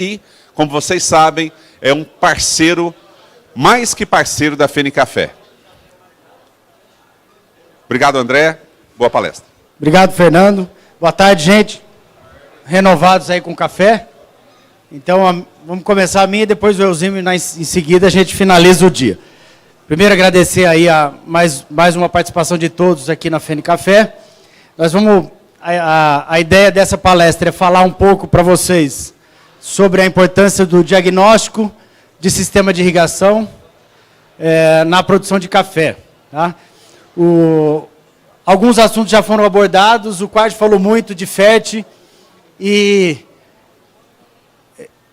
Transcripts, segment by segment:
E, como vocês sabem, é um parceiro, mais que parceiro da FENICAFÉ. Obrigado, André. Boa palestra. Obrigado, Fernando. Boa tarde, gente. Renovados aí com café. Então, vamos começar a minha e depois o Elzímio, em seguida, a gente finaliza o dia. Primeiro, agradecer aí mais uma participação de todos aqui na FENICAFÉ. Nós vamos... A ideia dessa palestra é falar um pouco para vocês sobre a importância do diagnóstico de sistema de irrigação na produção de café. Tá? Alguns assuntos já foram abordados, o Quad falou muito de FERT e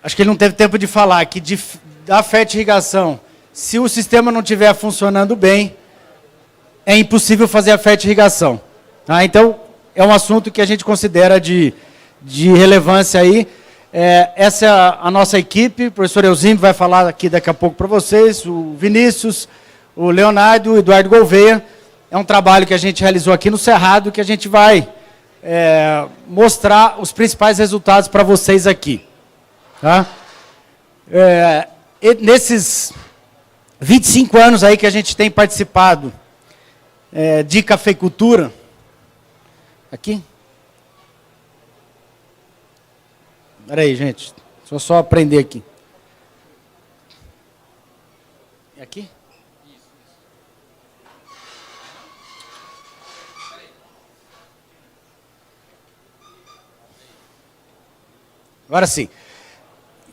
acho que ele não teve tempo de falar que da FERT irrigação, se o sistema não estiver funcionando bem, é impossível fazer a FERT irrigação. Tá? Então, é um assunto que a gente considera de relevância aí. Essa é a nossa equipe, o professor Elzímio vai falar aqui daqui a pouco para vocês, o Vinícius, o Leonardo, o Eduardo Gouveia. É um trabalho que a gente realizou aqui no Cerrado, que a gente vai mostrar os principais resultados para vocês aqui. Tá? Nesses 25 anos aí que a gente tem participado de cafeicultura, aqui? Espera aí, gente. Deixa eu só aprender aqui. É aqui? Agora sim.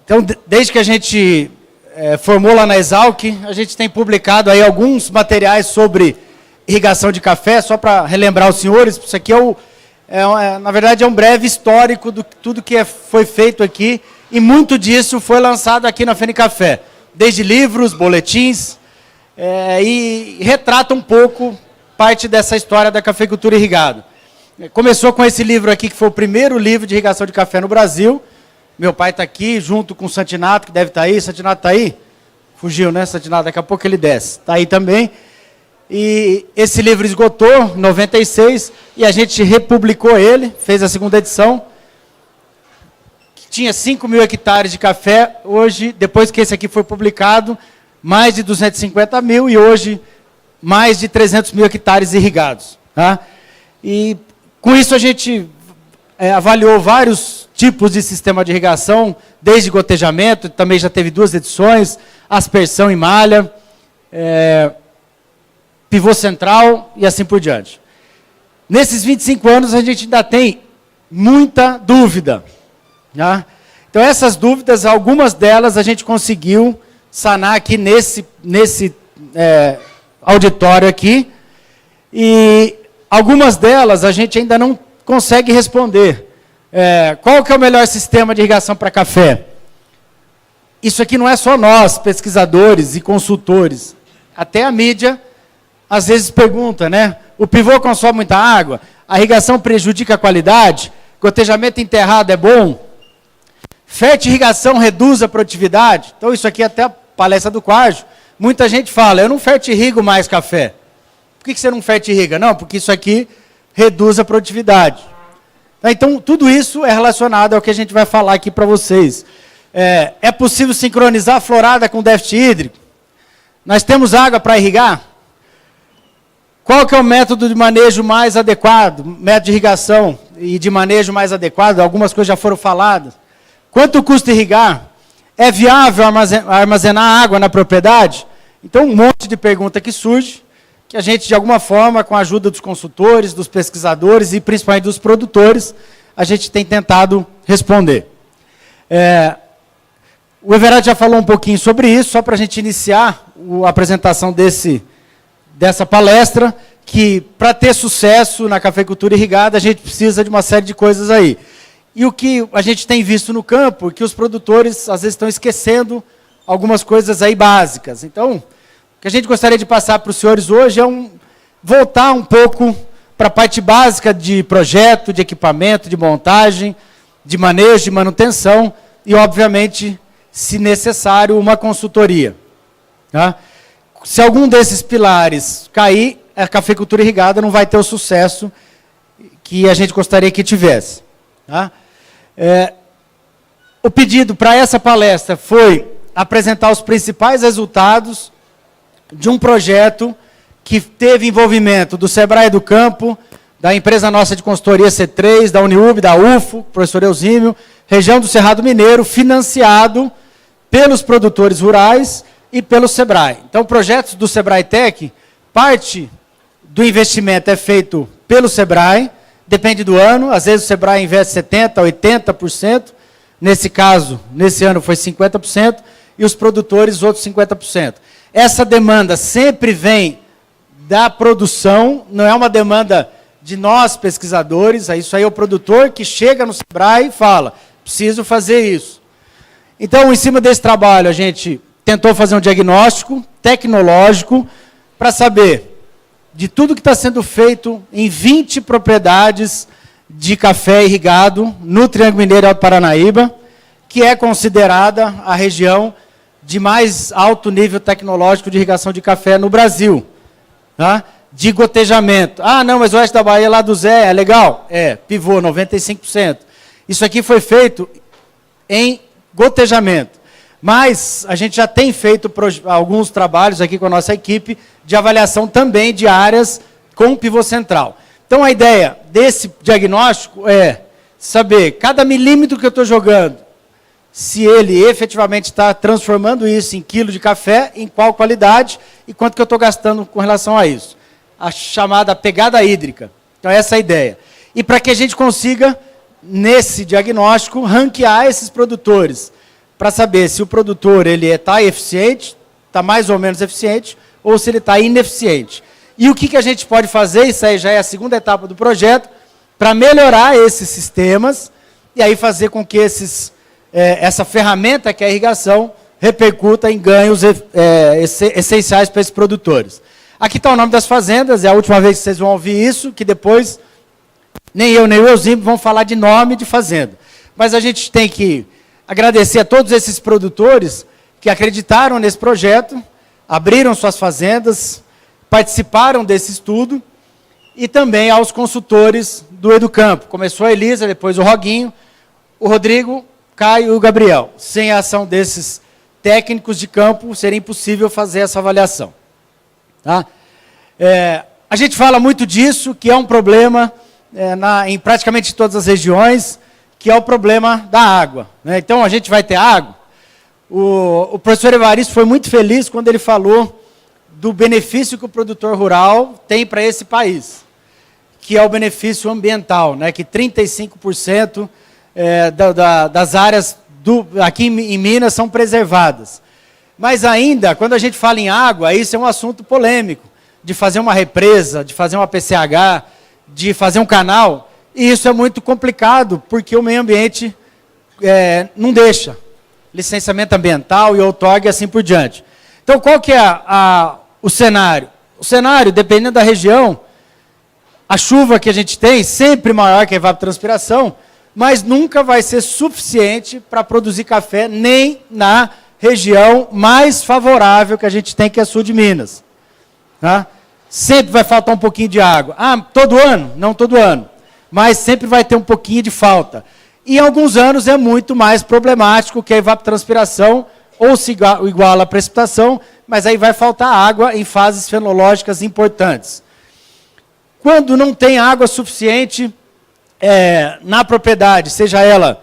Então, desde que a gente formou lá na Exalc, a gente tem publicado aí alguns materiais sobre irrigação de café, só para relembrar os senhores, isso aqui na verdade é um breve histórico de tudo que foi feito aqui, e muito disso foi lançado aqui na FENICAFÉ, desde livros, boletins, e retrata um pouco parte dessa história da cafeicultura irrigada. Começou com esse livro aqui, que foi o primeiro livro de irrigação de café no Brasil. Meu pai está aqui, junto com o Santinato, que deve estar aí. Santinato está aí? Fugiu, né, Santinato? Daqui a pouco ele desce. Está aí também. E esse livro esgotou em 96 e a gente republicou ele, fez a segunda edição. Tinha 5.000 hectares de café, hoje, depois que esse aqui foi publicado, mais de 250 mil e hoje mais de 300 mil hectares irrigados. Tá? E com isso a gente avaliou vários tipos de sistema de irrigação, desde gotejamento, também já teve 2 edições, aspersão em malha, pivô central e assim por diante. Nesses 25 anos, a gente ainda tem muita dúvida. Tá? Então, essas dúvidas, algumas delas a gente conseguiu sanar aqui nesse auditório aqui, e algumas delas a gente ainda não consegue responder. Qual que é o melhor sistema de irrigação para café? Isso aqui não é só nós, pesquisadores e consultores. Até a mídia às vezes pergunta, né? O pivô consome muita água? A irrigação prejudica a qualidade? Gotejamento enterrado é bom? Fertirrigação reduz a produtividade? Então, isso aqui é até a palestra do Quad. Muita gente fala, eu não fertirrigo mais café. Por que você não fertirriga? Não, porque isso aqui reduz a produtividade. Então, tudo isso é relacionado ao que a gente vai falar aqui para vocês. É possível sincronizar a florada com déficit hídrico? Nós temos água para irrigar? Qual que é o método de manejo mais adequado? Método de irrigação e de manejo mais adequado? Algumas coisas já foram faladas. Quanto custa irrigar? É viável armazenar água na propriedade? Então, um monte de pergunta que surge, que a gente, de alguma forma, com a ajuda dos consultores, dos pesquisadores e principalmente dos produtores, a gente tem tentado responder. O Everardo já falou um pouquinho sobre isso, só para a gente iniciar a apresentação dessa palestra, que para ter sucesso na cafeicultura irrigada, a gente precisa de uma série de coisas aí. E o que a gente tem visto no campo, é que os produtores, às vezes, estão esquecendo algumas coisas aí básicas. Então, o que a gente gostaria de passar para os senhores hoje é voltar um pouco para a parte básica de projeto, de equipamento, de montagem, de manejo, de manutenção e, obviamente, se necessário, uma consultoria. Tá? Se algum desses pilares cair, a cafeicultura irrigada não vai ter o sucesso que a gente gostaria que tivesse. Tá? O pedido para essa palestra foi apresentar os principais resultados de um projeto que teve envolvimento do Sebrae do Campo, da empresa nossa de consultoria C3, da Uniub, da UFO, professor Eusímio, região do Cerrado Mineiro, financiado pelos produtores rurais e pelo Sebrae. Então, projetos do Sebrae Tech, parte do investimento é feito pelo Sebrae, depende do ano, às vezes o Sebrae investe 70%, 80%, nesse caso, nesse ano foi 50%, e os produtores outros 50%. Essa demanda sempre vem da produção, não é uma demanda de nós, pesquisadores, isso aí é o produtor que chega no Sebrae e fala, preciso fazer isso. Então, em cima desse trabalho, a gente tentou fazer um diagnóstico tecnológico para saber de tudo que está sendo feito em 20 propriedades de café irrigado no Triângulo Mineiro e Alto Paranaíba, que é considerada a região de mais alto nível tecnológico de irrigação de café no Brasil. Tá? De gotejamento. Ah, não, mas o oeste da Bahia, lá do Zé, é legal? É, pivô, 95%. Isso aqui foi feito em gotejamento. Mas a gente já tem feito alguns trabalhos aqui com a nossa equipe de avaliação também de áreas com pivô central. Então, a ideia desse diagnóstico é saber, cada milímetro que eu estou jogando, se ele efetivamente está transformando isso em quilo de café, em qual qualidade e quanto que eu estou gastando com relação a isso. A chamada pegada hídrica. Então, essa é a ideia. E para que a gente consiga, nesse diagnóstico, ranquear esses produtores, para saber se o produtor está eficiente, está mais ou menos eficiente, ou se ele está ineficiente. E o que a gente pode fazer, isso aí já é a segunda etapa do projeto, para melhorar esses sistemas, e aí fazer com que essa ferramenta que é a irrigação repercuta em ganhos essenciais para esses produtores. Aqui está o nome das fazendas, é a última vez que vocês vão ouvir isso, que depois nem eu nem o Eusímio vão falar de nome de fazenda. Mas a gente tem que agradecer a todos esses produtores que acreditaram nesse projeto, abriram suas fazendas, participaram desse estudo, e também aos consultores do Educampo. Começou a Elisa, depois o Roguinho, o Rodrigo, Caio e o Gabriel. Sem a ação desses técnicos de campo, seria impossível fazer essa avaliação. Tá? A gente fala muito disso, que é um problema em praticamente todas as regiões, que é o problema da água. Né? Então, a gente vai ter água. O professor Evaristo foi muito feliz quando ele falou do benefício que o produtor rural tem para esse país, que é o benefício ambiental, né? Que 35% das áreas aqui em Minas são preservadas. Mas ainda, quando a gente fala em água, isso é um assunto polêmico, de fazer uma represa, de fazer uma PCH, de fazer um canal, e isso é muito complicado, porque o meio ambiente não deixa. Licenciamento ambiental e outorga e assim por diante. Então, qual que é o cenário? O cenário, dependendo da região, a chuva que a gente tem, sempre maior que a evapotranspiração, mas nunca vai ser suficiente para produzir café, nem na região mais favorável que a gente tem, que é a sul de Minas. Tá? Sempre vai faltar um pouquinho de água. Ah, todo ano? Não todo ano. Mas sempre vai ter um pouquinho de falta. E em alguns anos é muito mais problemático, que a evapotranspiração ou se iguala à precipitação, mas aí vai faltar água em fases fenológicas importantes. Quando não tem água suficiente na propriedade, seja ela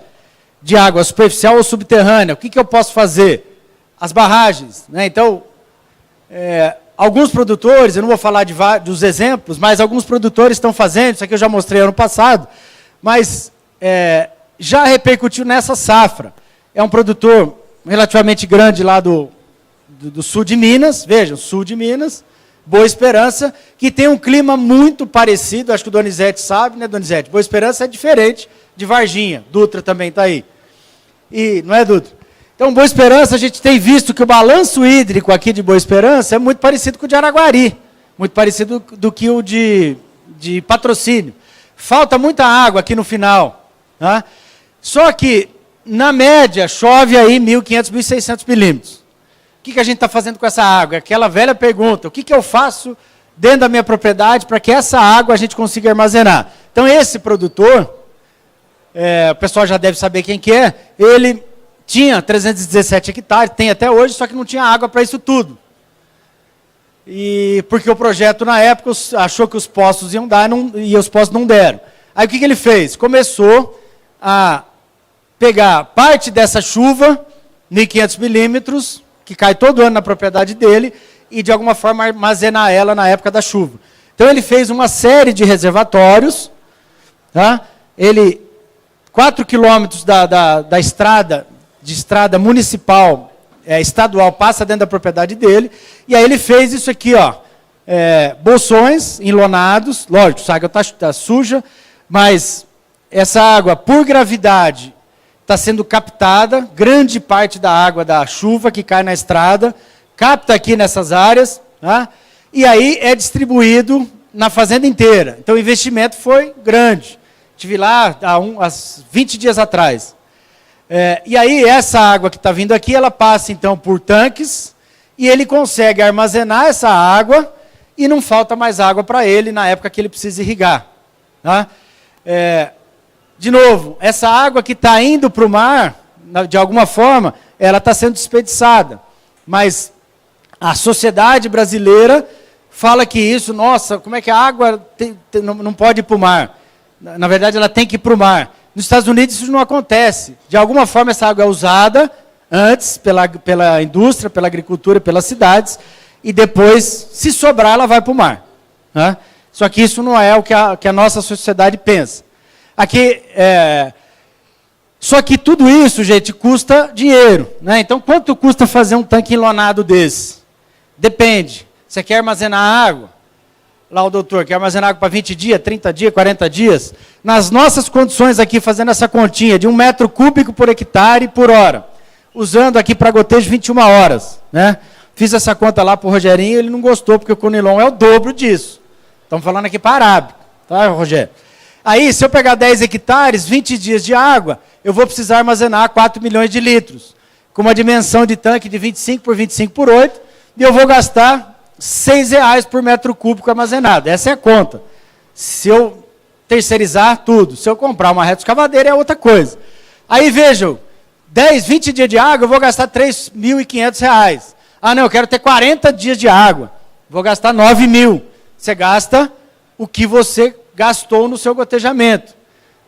de água superficial ou subterrânea, o que eu posso fazer? As barragens. Né? Então, alguns produtores, eu não vou falar dos exemplos, mas alguns produtores estão fazendo, isso aqui eu já mostrei ano passado, mas já repercutiu nessa safra. É um produtor relativamente grande lá do sul de Minas, vejam, sul de Minas, Boa Esperança, que tem um clima muito parecido, acho que o Donizete sabe, né, Donizete? Boa Esperança é diferente de Varginha, Dutra também está aí. E, não é, Dutra? Então, Boa Esperança, a gente tem visto que o balanço hídrico aqui de Boa Esperança é muito parecido com o de Araguari, muito parecido do que o de Patrocínio. Falta muita água aqui no final. Tá? Só que, na média, chove aí 1.500, 1.600 milímetros. O que a gente está fazendo com essa água? Aquela velha pergunta, o que eu faço dentro da minha propriedade para que essa água a gente consiga armazenar? Então, esse produtor, o pessoal já deve saber quem que é, ele tinha 317 hectares, tem até hoje, só que não tinha água para isso tudo. E porque o projeto, na época, achou que os poços iam dar e os poços não deram. Aí o que ele fez? Começou a pegar parte dessa chuva, 1.500 milímetros, que cai todo ano na propriedade dele, e de alguma forma armazenar ela na época da chuva. Então ele fez uma série de reservatórios, tá? 4 quilômetros da estrada, de estrada municipal, estadual, passa dentro da propriedade dele, e aí ele fez isso aqui, ó, bolsões enlonados, lógico, essa água está suja, mas essa água, por gravidade, está sendo captada, grande parte da água da chuva que cai na estrada, capta aqui nessas áreas, tá? E aí é distribuído na fazenda inteira. Então o investimento foi grande. Estive lá há 20 dias atrás. E aí essa água que está vindo aqui, ela passa então por tanques, e ele consegue armazenar essa água, e não falta mais água para ele na época que ele precisa irrigar. Tá? De novo, essa água que está indo para o mar, de alguma forma, ela está sendo desperdiçada. Mas a sociedade brasileira fala que isso, nossa, como é que a água não pode ir para o mar? Na verdade, ela tem que ir para o mar. Nos Estados Unidos isso não acontece. De alguma forma, essa água é usada antes pela indústria, pela agricultura, pelas cidades, e depois, se sobrar, ela vai para o mar. Né? Só que isso não é o que a nossa sociedade pensa. Aqui, só que tudo isso, gente, custa dinheiro. Né? Então, quanto custa fazer um tanque enlonado desse? Depende. Você quer armazenar água? Lá o doutor, quer armazenar água para 20 dias, 30 dias, 40 dias? Nas nossas condições aqui, fazendo essa continha de 1 metro cúbico por hectare por hora, usando aqui para gotejo 21 horas. Né? Fiz essa conta lá para o Rogerinho, ele não gostou, porque o Conilon é o dobro disso. Estamos falando aqui para arábico, tá, Rogério? Aí, se eu pegar 10 hectares, 20 dias de água, eu vou precisar armazenar 4 milhões de litros, com uma dimensão de tanque de 25 por 25 por 8, e eu vou gastar R$6 por metro cúbico armazenado. Essa é a conta. Se eu terceirizar tudo, se eu comprar uma retroescavadeira é outra coisa. Aí vejam, 10, 20 dias de água, eu vou gastar R$3.500. Ah, não, eu quero ter 40 dias de água. Vou gastar 9 mil. Você gasta o que você gastou no seu gotejamento.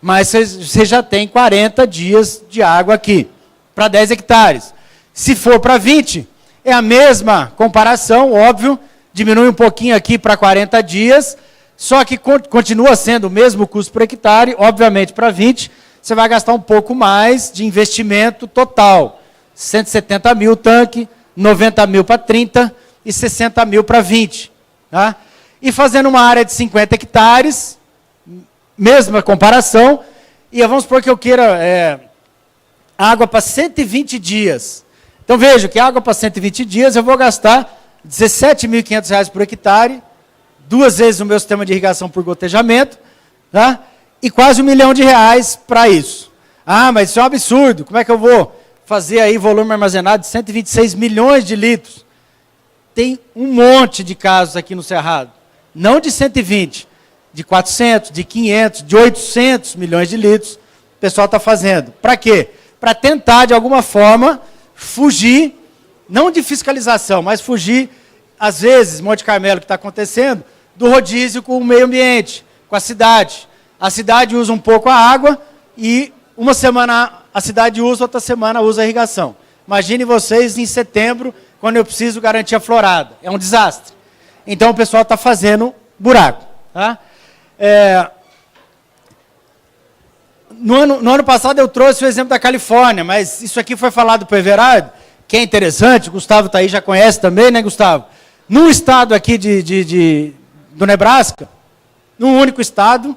Mas você já tem 40 dias de água aqui, para 10 hectares. Se for para 20, é a mesma comparação, óbvio, diminui um pouquinho aqui para 40 dias, só que continua sendo o mesmo custo por hectare, obviamente para 20, você vai gastar um pouco mais de investimento total. 170 mil tanque, 90 mil para 30 e 60 mil para 20. Tá? E fazendo uma área de 50 hectares, mesma comparação, e vamos supor que eu queira água para 120 dias. Então veja que água para 120 dias eu vou gastar R$17.500 por hectare, 2 vezes o meu sistema de irrigação por gotejamento, tá? E quase R$1 milhão para isso. Ah, mas isso é um absurdo, como é que eu vou fazer aí volume armazenado de 126 milhões de litros? Tem um monte de casos aqui no Cerrado, não de 120, de 400, de 500, de 800 milhões de litros, o pessoal está fazendo. Para quê? Para tentar, de alguma forma, fugir, não de fiscalização, mas fugir, às vezes, Monte Carmelo, que está acontecendo, do rodízio com o meio ambiente, com a cidade. A cidade usa um pouco a água e uma semana a cidade usa, outra semana usa a irrigação. Imagine vocês em setembro, quando eu preciso garantir a florada. É um desastre. Então o pessoal está fazendo buraco. Tá? No ano passado eu trouxe o exemplo da Califórnia, mas isso aqui foi falado para o Everardo, que é interessante, o Gustavo está aí, já conhece também, né, Gustavo? Num estado aqui do Nebraska, num único estado,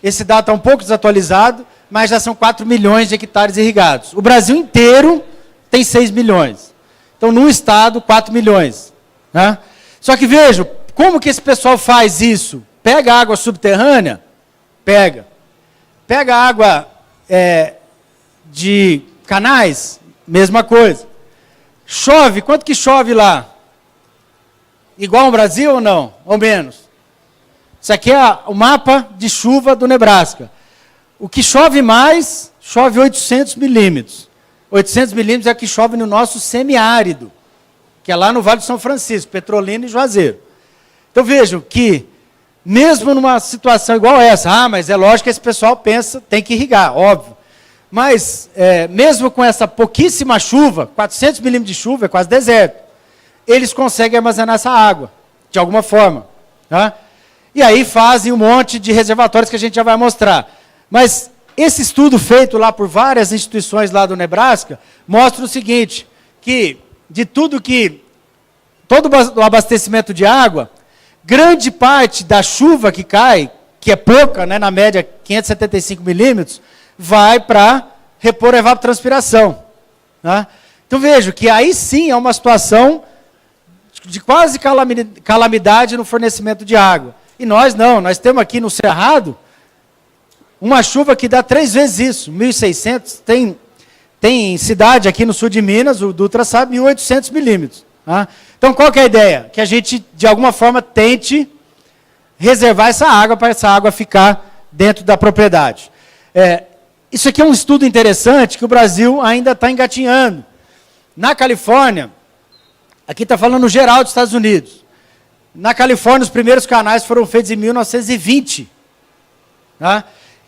esse dado está um pouco desatualizado, mas já são 4 milhões de hectares irrigados. O Brasil inteiro tem 6 milhões. Então, num estado, 4 milhões. Né? Só que vejam, como que esse pessoal faz isso? Pega água subterrânea? Pega. Pega água de canais? Mesma coisa. Chove, quanto que chove lá? Igual ao Brasil ou não? Ou menos? Isso aqui é o mapa de chuva do Nebraska. O que chove mais, chove 800 milímetros. 800 milímetros é o que chove no nosso semiárido, que é lá no Vale do São Francisco, Petrolina e Juazeiro. Então vejam que, mesmo numa situação igual essa, mas é lógico que esse pessoal pensa, tem que irrigar, óbvio. Mas, mesmo com essa pouquíssima chuva, 400 milímetros de chuva, é quase deserto, eles conseguem armazenar essa água, de alguma forma. Tá? E aí fazem um monte de reservatórios que a gente já vai mostrar. Mas esse estudo feito lá por várias instituições lá do Nebraska, mostra o seguinte, que de tudo que, todo o abastecimento de água, grande parte da chuva que cai, que é pouca, né, na média 575 milímetros, vai para repor a evapotranspiração. Tá? Então vejo que aí sim é uma situação de quase calamidade no fornecimento de água. E nós não, nós temos aqui no Cerrado uma chuva que dá 3 vezes isso, 1.600, tem cidade aqui no sul de Minas, o Dutra sabe, 1.800 milímetros. Tá? Então qual que é a ideia? Que a gente, de alguma forma, tente reservar essa água para essa água ficar dentro da propriedade. Isso aqui é um estudo interessante que o Brasil ainda está engatinhando. Na Califórnia, aqui está falando geral dos Estados Unidos. Na Califórnia, os primeiros canais foram feitos em 1920. Tá?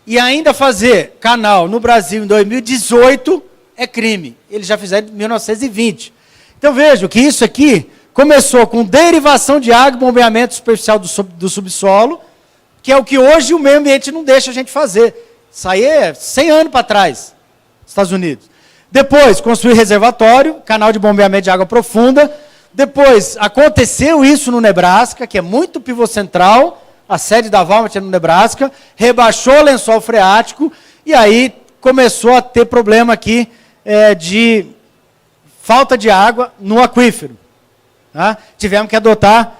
E ainda fazer canal no Brasil em 2018 é crime. Eles já fizeram em 1920. Então vejam que isso aqui começou com derivação de água e bombeamento superficial do subsolo, que é o que hoje o meio ambiente não deixa a gente fazer. Isso aí é 100 anos para trás, Estados Unidos. Depois, construir reservatório, canal de bombeamento de água profunda. Depois, aconteceu isso no Nebraska, que é muito pivô central, a sede da Walmart é no Nebraska, rebaixou o lençol freático, e aí começou a ter problema aqui de falta de água no aquífero. Tá? Tiveram que adotar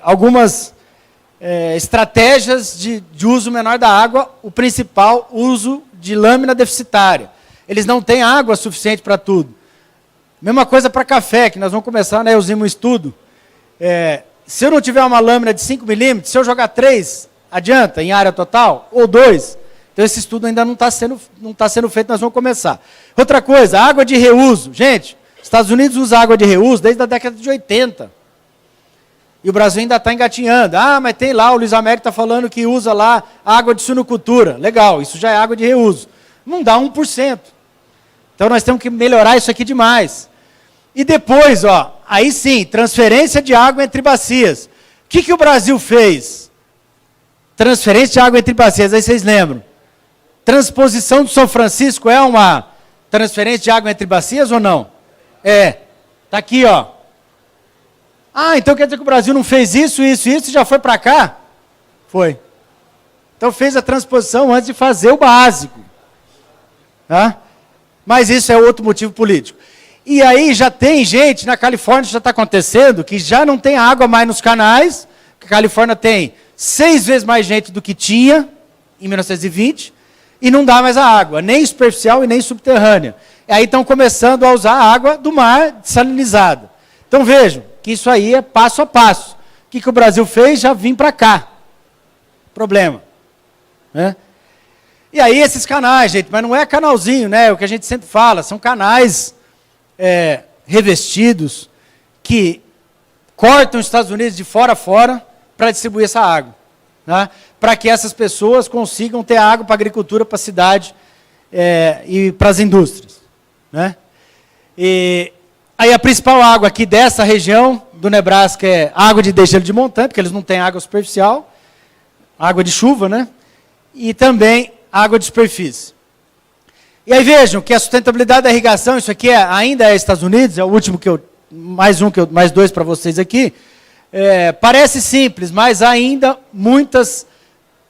algumas estratégias de uso menor da água, o principal, uso de lâmina deficitária. Eles não têm água suficiente para tudo. Mesma coisa para café, que nós vamos começar na EUSIM um estudo. Se eu não tiver uma lâmina de 5 milímetros, se eu jogar 3, adianta em área total? Ou 2? Então esse estudo ainda não está sendo feito, nós vamos começar. Outra coisa, água de reuso. Gente, os Estados Unidos usam água de reuso desde a década de 80. E o Brasil ainda está engatinhando. Mas tem lá, o Luiz Américo está falando que usa lá água de suinocultura. Legal, isso já é água de reuso. Não dá 1%. Então nós temos que melhorar isso aqui demais. E depois, aí sim, transferência de água entre bacias. O que o Brasil fez? Transferência de água entre bacias, aí vocês lembram. Transposição do São Francisco é uma transferência de água entre bacias ou não? Está aqui, então quer dizer que o Brasil não fez isso e já foi para cá? Foi. Então fez a transposição antes de fazer o básico. Tá? Mas isso é outro motivo político. E aí já tem gente, na Califórnia já está acontecendo, que já não tem água mais nos canais, que a Califórnia tem 6 vezes mais gente do que tinha em 1920, e não dá mais a água, nem superficial e nem subterrânea. E aí estão começando a usar a água do mar dessalinizada. Então vejam, que isso aí é passo a passo. O que o Brasil fez? Já vim para cá. Problema. Né? E aí esses canais, gente, mas não é canalzinho, né? O que a gente sempre fala, são canais revestidos que cortam os Estados Unidos de fora a fora para distribuir essa água. Né? Para que essas pessoas consigam ter água para a agricultura, para a cidade e para as indústrias. Né? E aí a principal água aqui dessa região do Nebraska é água de degelo de montanha, porque eles não têm água superficial, água de chuva, né? E também água de superfície. E aí vejam que a sustentabilidade da irrigação, isso aqui ainda é Estados Unidos, é o último mais 2 para vocês aqui. Parece simples, mas há ainda muitas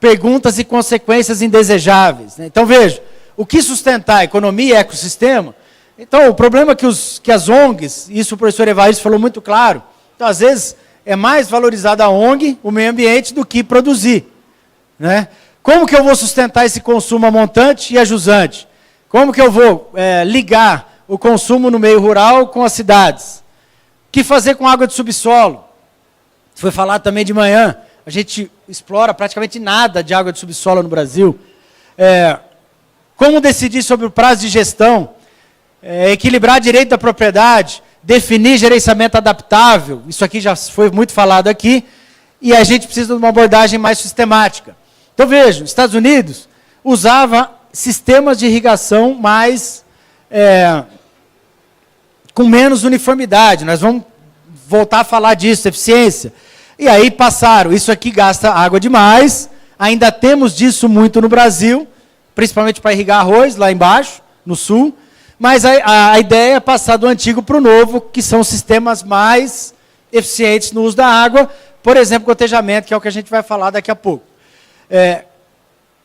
perguntas e consequências indesejáveis. Né? Então vejam, o que sustentar a economia e ecossistema? Então o problema é que as ONGs, isso o professor Evaristo falou muito claro, então às vezes é mais valorizada a ONG, o meio ambiente, do que produzir. Né? Como que eu vou sustentar esse consumo a montante e a jusante? Como que eu vou ligar o consumo no meio rural com as cidades? O que fazer com água de subsolo? Foi falado também de manhã, a gente explora praticamente nada de água de subsolo no Brasil. como decidir sobre o prazo de gestão, equilibrar direito da propriedade, definir gerenciamento adaptável, isso aqui já foi muito falado aqui, e a gente precisa de uma abordagem mais sistemática. Então, veja, os Estados Unidos usava sistemas de irrigação mais, com menos uniformidade. Nós vamos voltar a falar disso, eficiência. E aí passaram, isso aqui gasta água demais, ainda temos disso muito no Brasil, principalmente para irrigar arroz, lá embaixo, no sul, mas a ideia é passar do antigo para o novo, que são sistemas mais eficientes no uso da água, por exemplo, gotejamento, que é o que a gente vai falar daqui a pouco.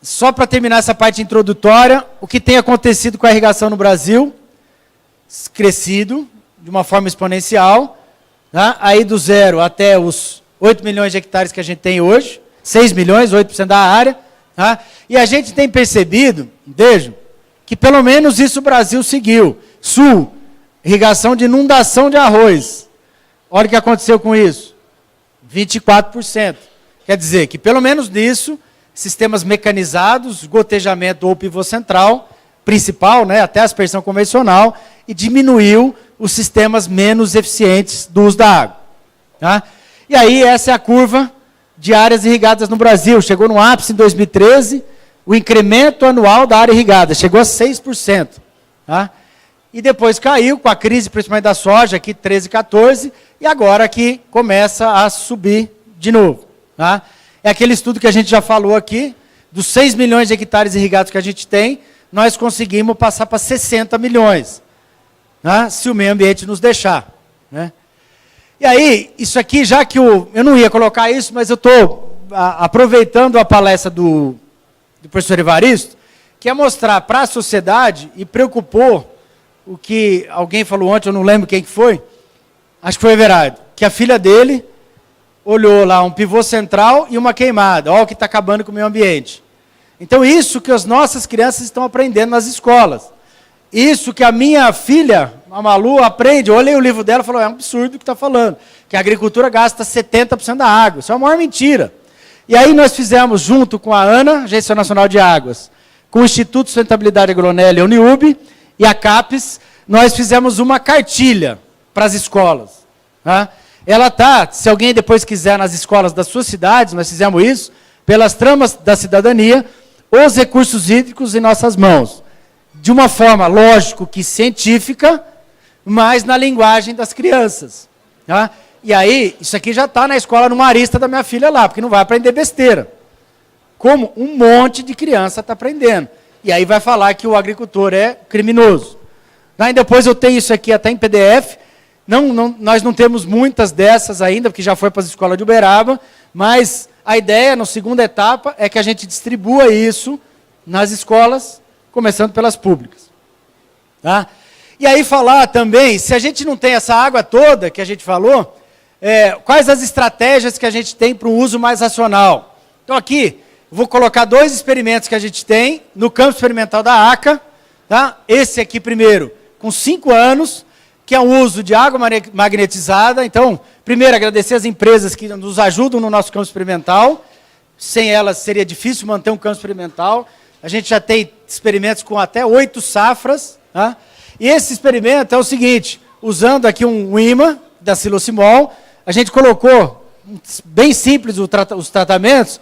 Só para terminar essa parte introdutória, o que tem acontecido com a irrigação no Brasil, crescido de uma forma exponencial, tá? Aí do zero até os 8 milhões de hectares que a gente tem hoje, 6 milhões, 8% da área, tá? E a gente tem percebido, vejam, que pelo menos isso o Brasil seguiu. Sul, irrigação de inundação de arroz. Olha o que aconteceu com isso. 24%. Quer dizer que pelo menos nisso, sistemas mecanizados, gotejamento ou pivô central, principal, né, até a aspersão convencional, e diminuiu os sistemas menos eficientes do uso da água. Tá? E aí essa é a curva de áreas irrigadas no Brasil. Chegou no ápice em 2013, o incremento anual da área irrigada chegou a 6%. Tá? E depois caiu com a crise, principalmente da soja, aqui 13, 14, e agora que começa a subir de novo. Tá? É aquele estudo que a gente já falou aqui, dos 6 milhões de hectares irrigados que a gente tem, nós conseguimos passar para 60 milhões, né, se o meio ambiente nos deixar. Né? E aí, isso aqui, já que eu não ia colocar isso, mas eu estou aproveitando a palestra do professor Evaristo, que é mostrar para a sociedade, e preocupou o que alguém falou ontem, eu não lembro quem que foi, acho que foi o Everardo, que a filha dele olhou lá um pivô central e uma queimada, olha o que está acabando com o meio ambiente. Então, isso que as nossas crianças estão aprendendo nas escolas. Isso que a minha filha, a Malu, aprende. Eu olhei o livro dela e falei, é um absurdo o que está falando. Que a agricultura gasta 70% da água. Isso é a maior mentira. E aí nós fizemos, junto com a ANA, Agência Nacional de Águas, com o Instituto de Sustentabilidade Agronélia e a Uniub, e a CAPES, nós fizemos uma cartilha para as escolas. Tá? Ela está, se alguém depois quiser, nas escolas das suas cidades, nós fizemos isso, pelas tramas da cidadania, os recursos hídricos em nossas mãos. De uma forma, lógico, que científica, mas na linguagem das crianças. Tá? E aí, isso aqui já está na escola no Marista da minha filha lá, porque não vai aprender besteira. Como um monte de criança está aprendendo. E aí vai falar que o agricultor é criminoso. Tá? E depois eu tenho isso aqui até em PDF. Nós não temos muitas dessas ainda, porque já foi para as escolas de Uberaba, mas a ideia, na segunda etapa, é que a gente distribua isso nas escolas, começando pelas públicas. Tá? E aí falar também, se a gente não tem essa água toda que a gente falou, quais as estratégias que a gente tem para um uso mais racional. Então aqui, vou colocar 2 experimentos que a gente tem no campo experimental da ACA. Tá? Esse aqui primeiro, com 5 anos, que é um uso de água magnetizada. Então, primeiro, agradecer as empresas que nos ajudam no nosso campo experimental. Sem elas, seria difícil manter um campo experimental. A gente já tem experimentos com até 8 safras. Tá? E esse experimento é o seguinte, usando aqui um imã da Silocimol, a gente colocou, bem simples os tratamentos,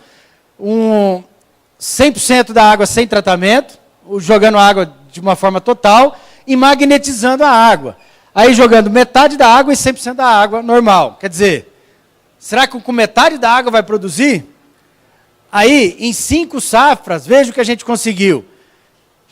100% da água sem tratamento, jogando a água de uma forma total e magnetizando a água. Aí jogando metade da água e 100% da água normal. Quer dizer, será que com metade da água vai produzir? Aí, em 5 safras, veja o que a gente conseguiu.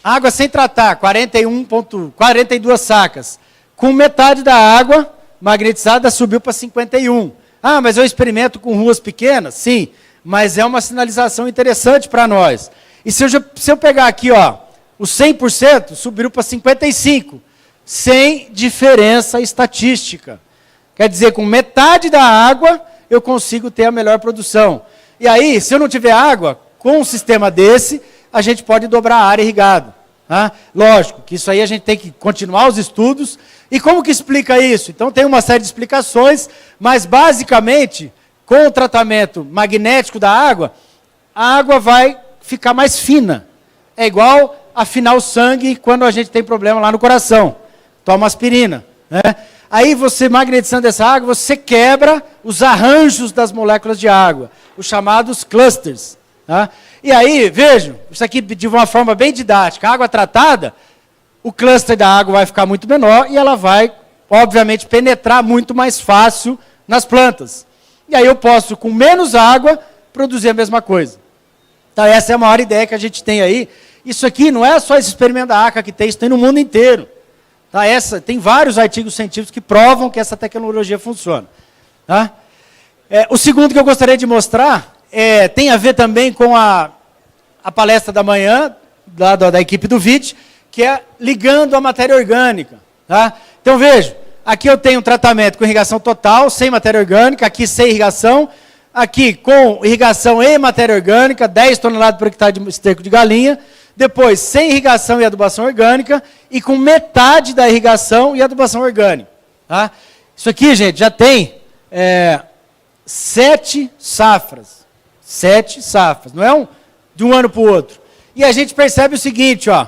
Água sem tratar, 42 sacas. Com metade da água magnetizada, subiu para 51. Ah, mas eu experimento com ruas pequenas? Sim, mas é uma sinalização interessante para nós. E se eu pegar aqui, ó, os 100%, subiu para 55%. Sem diferença estatística. Quer dizer, com metade da água, eu consigo ter a melhor produção. E aí, se eu não tiver água, com um sistema desse, a gente pode dobrar a área irrigada. Tá? Lógico, que isso aí a gente tem que continuar os estudos. E como que explica isso? Então, tem uma série de explicações, mas, basicamente, com o tratamento magnético da água, a água vai ficar mais fina. É igual afinar o sangue quando a gente tem problema lá no coração. Toma aspirina, né? Aí você, magnetizando essa água, você quebra os arranjos das moléculas de água, os chamados clusters. Tá? E aí, vejam, isso aqui de uma forma bem didática, a água tratada, o cluster da água vai ficar muito menor e ela vai, obviamente, penetrar muito mais fácil nas plantas. E aí eu posso, com menos água, produzir a mesma coisa. Então, essa é a maior ideia que a gente tem aí. Isso aqui não é só esse experimento da ACA que tem, isso tem no mundo inteiro. Tá? Tem vários artigos científicos que provam que essa tecnologia funciona. Tá? O segundo que eu gostaria de mostrar tem a ver também com a palestra da manhã, da equipe do VIT, que é ligando a matéria orgânica. Tá? Então, veja, aqui eu tenho um tratamento com irrigação total, sem matéria orgânica, aqui sem irrigação, aqui com irrigação e matéria orgânica, 10 toneladas por hectare de esterco de galinha, depois sem irrigação e adubação orgânica, e com metade da irrigação e adubação orgânica. Tá? Isso aqui, gente, já tem 7 safras. 7 safras, não é de um ano para o outro. E a gente percebe o seguinte, ó,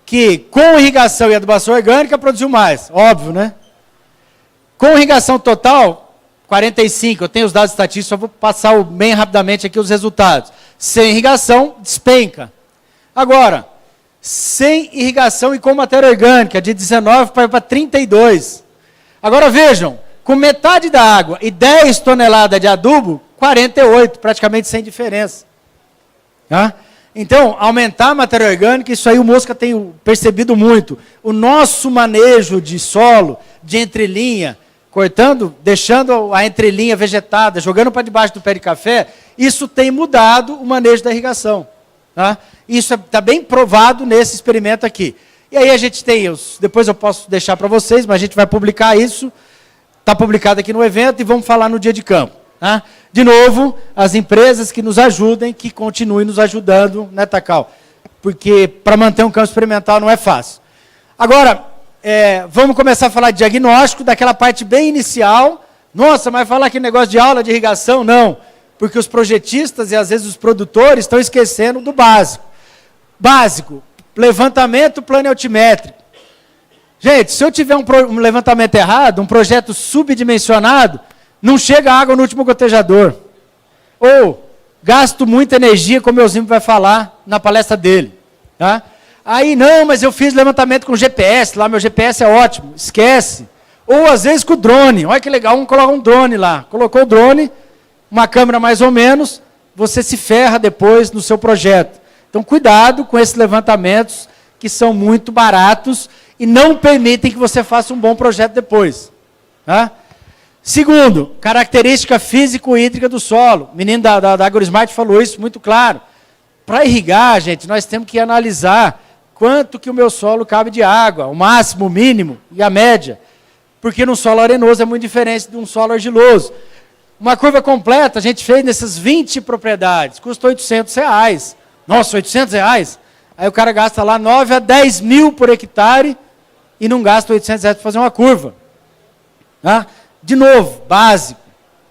que com irrigação e adubação orgânica produziu mais, óbvio, né? Com irrigação total, 45, eu tenho os dados estatísticos, só vou passar bem rapidamente aqui os resultados. Sem irrigação, despenca. Agora, sem irrigação e com matéria orgânica, de 19 para 32. Agora vejam, com metade da água e 10 toneladas de adubo, 48, praticamente sem diferença. Tá? Então, aumentar a matéria orgânica, isso aí o Mosca tem percebido muito. O nosso manejo de solo, de entrelinha, cortando, deixando a entrelinha vegetada, jogando para debaixo do pé de café, isso tem mudado o manejo da irrigação. Tá? Isso está bem provado nesse experimento aqui. E aí a gente tem, depois eu posso deixar para vocês, mas a gente vai publicar isso, está publicado aqui no evento e vamos falar no dia de campo. Tá? De novo, as empresas que nos ajudem, que continuem nos ajudando, né, Takao? Porque para manter um campo experimental não é fácil. Agora, vamos começar a falar de diagnóstico, daquela parte bem inicial. Nossa, mas falar que negócio de aula de irrigação? Não, porque os projetistas e às vezes os produtores estão esquecendo do básico. Básico, levantamento planaltimétrico. Gente, se eu tiver um levantamento errado, um projeto subdimensionado, não chega água no último gotejador. Ou gasto muita energia, como o Eusímio vai falar na palestra dele. Tá? Aí, não, mas eu fiz levantamento com GPS, lá meu GPS é ótimo. Esquece. Ou, às vezes, com o drone. Olha que legal, coloca um drone lá. Colocou o drone, uma câmera mais ou menos, você se ferra depois no seu projeto. Então, cuidado com esses levantamentos, que são muito baratos e não permitem que você faça um bom projeto depois. Tá? Segundo, característica físico-hídrica do solo. O menino da AgroSmart falou isso muito claro. Para irrigar, gente, nós temos que analisar quanto que o meu solo cabe de água, o máximo, o mínimo e a média. Porque no solo arenoso é muito diferente de um solo argiloso. Uma curva completa a gente fez nessas 20 propriedades, custa R$800. Nossa, R$800? Aí o cara gasta lá 9 a 10 mil por hectare e não gasta R$800 para fazer uma curva. Tá? De novo, básico.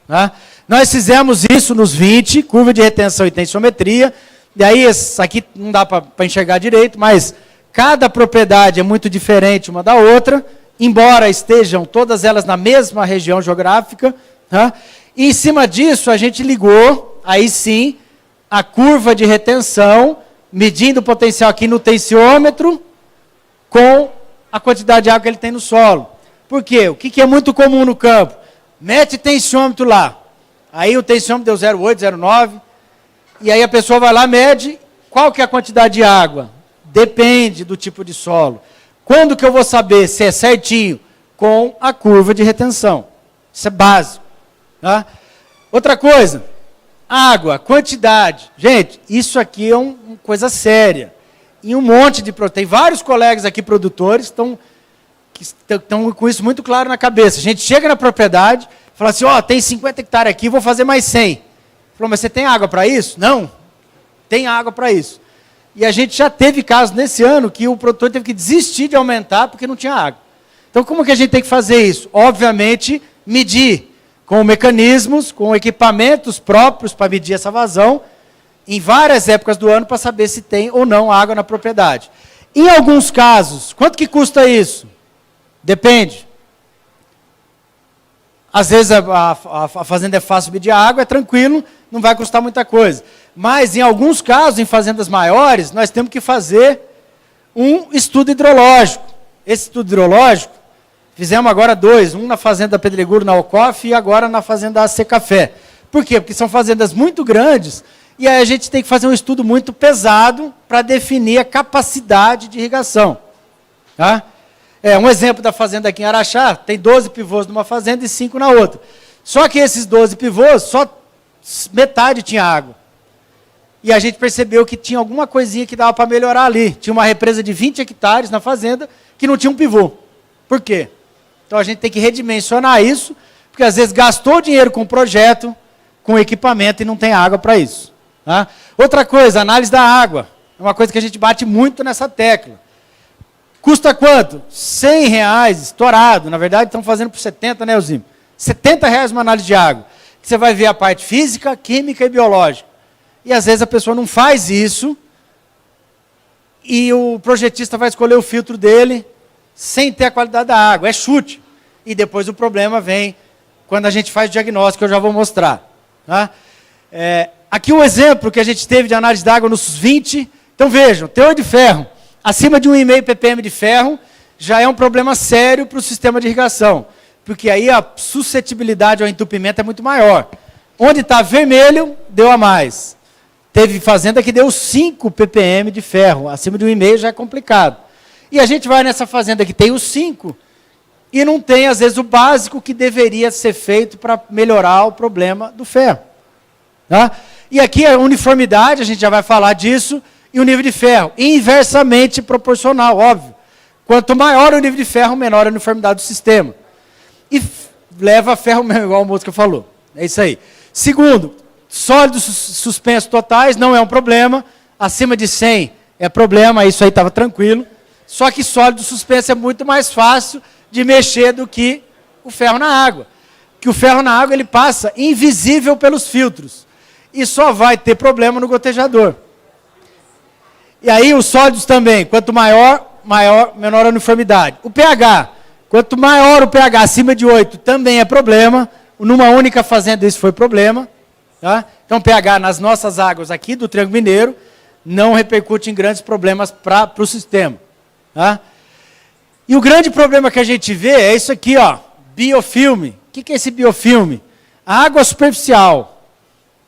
Tá? Nós fizemos isso nos 20, curva de retenção e tensiometria, e aí, isso aqui não dá para enxergar direito, mas cada propriedade é muito diferente uma da outra, embora estejam todas elas na mesma região geográfica. Tá? E em cima disso, a gente ligou, aí sim, a curva de retenção, medindo o potencial aqui no tensiômetro, com a quantidade de água que ele tem no solo. Por quê? O que é muito comum no campo? Mete tensiômetro lá. Aí o tensiômetro deu 0,8, 0,9. E aí a pessoa vai lá, mede. Qual que é a quantidade de água? Depende do tipo de solo. Quando que eu vou saber se é certinho? Com a curva de retenção. Isso é básico. Tá? Outra coisa, água, quantidade. Gente, isso aqui é uma coisa séria. E um monte de... Tem vários colegas aqui produtores que estão com isso muito claro na cabeça. A gente chega na propriedade, fala assim, ó, tem 50 hectares aqui, vou fazer mais 100. Falou, mas você tem água para isso? Não, tem água para isso. E a gente já teve casos nesse ano que o produtor teve que desistir de aumentar porque não tinha água. Então, como que a gente tem que fazer isso? Obviamente, medir com mecanismos, com equipamentos próprios para medir essa vazão, em várias épocas do ano, para saber se tem ou não água na propriedade. Em alguns casos, quanto que custa isso? Depende. Às vezes a fazenda é fácil medir a água, é tranquilo, não vai custar muita coisa. Mas em alguns casos, em fazendas maiores, nós temos que fazer um estudo hidrológico. Esse estudo hidrológico, fizemos agora 2, um na fazenda Pedregulho, na Ocoff, e agora na fazenda AC Café. Por quê? Porque são fazendas muito grandes, e aí a gente tem que fazer um estudo muito pesado para definir a capacidade de irrigação. Tá? Um exemplo da fazenda aqui em Araxá, tem 12 pivôs numa fazenda e 5 na outra. Só que esses 12 pivôs, só metade tinha água. E a gente percebeu que tinha alguma coisinha que dava para melhorar ali. Tinha uma represa de 20 hectares na fazenda que não tinha um pivô. Por quê? Então a gente tem que redimensionar isso, porque às vezes gastou dinheiro com o projeto, com o equipamento e não tem água para isso. Tá? Outra coisa, análise da água. É uma coisa que a gente bate muito nessa tecla. Custa quanto? R$100 estourado. Na verdade, estão fazendo por 70, né, Elzimo? R$70 uma análise de água. Você vai ver a parte física, química e biológica. E às vezes a pessoa não faz isso e o projetista vai escolher o filtro dele sem ter a qualidade da água. É chute. E depois o problema vem quando a gente faz o diagnóstico, que eu já vou mostrar. Tá? Aqui um exemplo que a gente teve de análise de água nos 20. Então vejam, teor de ferro. Acima de 1,5 ppm de ferro, já é um problema sério para o sistema de irrigação, porque aí a suscetibilidade ao entupimento é muito maior. Onde está vermelho, deu a mais. Teve fazenda que deu 5 ppm de ferro, acima de 1,5 já é complicado. E a gente vai nessa fazenda que tem os 5, e não tem, às vezes, o básico que deveria ser feito para melhorar o problema do ferro. Tá? E aqui a uniformidade, a gente já vai falar disso, e o nível de ferro, inversamente proporcional, óbvio. Quanto maior o nível de ferro, menor a uniformidade do sistema. E leva a ferro mesmo, igual o Mosca falou. É isso aí. Segundo, sólidos suspensos totais não é um problema. Acima de 100 é problema, isso aí estava tranquilo. Só que sólido suspenso é muito mais fácil de mexer do que o ferro na água. Que o ferro na água ele passa invisível pelos filtros. E só vai ter problema no gotejador. E aí os sólidos também, quanto maior, menor a uniformidade. O pH, quanto maior o pH, acima de 8, também é problema. Numa única fazenda isso foi problema. Tá? Então pH nas nossas águas aqui do Triângulo Mineiro não repercute em grandes problemas para o sistema. Tá? E o grande problema que a gente vê é isso aqui, ó, biofilme. O que é esse biofilme? A água superficial,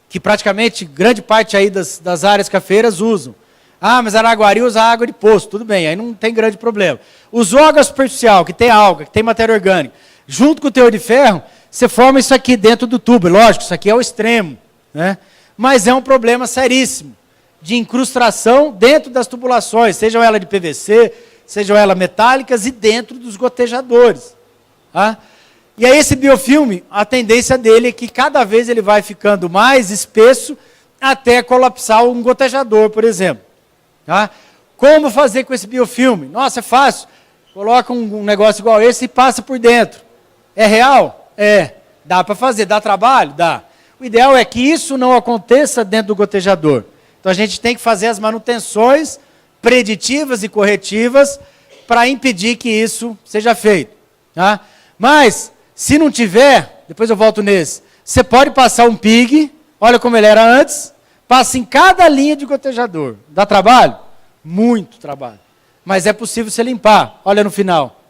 que praticamente grande parte aí das áreas cafeiras usam. Ah, mas Araguari usa água de poço, tudo bem, aí não tem grande problema. Usou água superficial, que tem alga, que tem matéria orgânica, junto com o teor de ferro, você forma isso aqui dentro do tubo. Lógico, isso aqui é o extremo, né? Mas é um problema seríssimo, de incrustação dentro das tubulações, sejam elas de PVC, sejam elas metálicas e dentro dos gotejadores. Tá? E aí esse biofilme, a tendência dele é que cada vez ele vai ficando mais espesso até colapsar um gotejador, por exemplo. Tá? Como fazer com esse biofilme? Nossa, é fácil. Coloca um negócio igual esse e passa por dentro. É real? É. Dá para fazer. Dá trabalho? Dá. O ideal é que isso não aconteça dentro do gotejador. Então a gente tem que fazer as manutenções preditivas e corretivas para impedir que isso seja feito. Tá? Mas, se não tiver, depois eu volto nesse, você pode passar um PIG, olha como ele era antes, passa em cada linha de gotejador. Dá trabalho? Muito trabalho. Mas é possível você limpar, olha no final.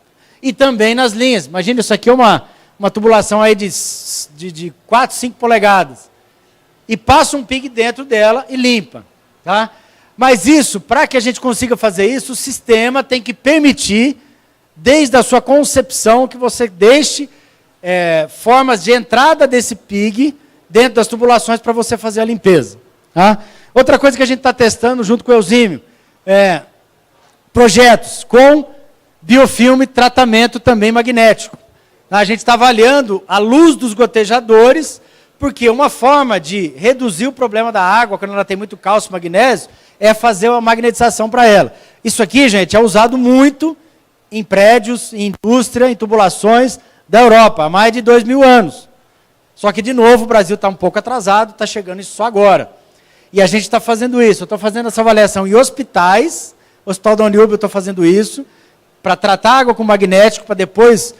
E também nas linhas. Imagina, isso aqui é uma tubulação aí de 4, 5 polegadas. E passa um PIG dentro dela e limpa. Tá? Mas isso, para que a gente consiga fazer isso, o sistema tem que permitir, desde a sua concepção, que você deixe formas de entrada desse PIG dentro das tubulações para você fazer a limpeza. Tá? Outra coisa que a gente está testando junto com o Elzímio, projetos com biofilme tratamento também magnético. A gente está avaliando a luz dos gotejadores, porque uma forma de reduzir o problema da água, quando ela tem muito cálcio e magnésio, é fazer uma magnetização para ela. Isso aqui, gente, é usado muito em prédios, em indústria, em tubulações da Europa, há mais de 2.000 anos. Só que, de novo, o Brasil está um pouco atrasado, está chegando isso só agora. E a gente está fazendo isso. Eu estou fazendo essa avaliação em hospitais, Hospital da Uniúbal eu estou fazendo isso, para tratar água com magnético, para depois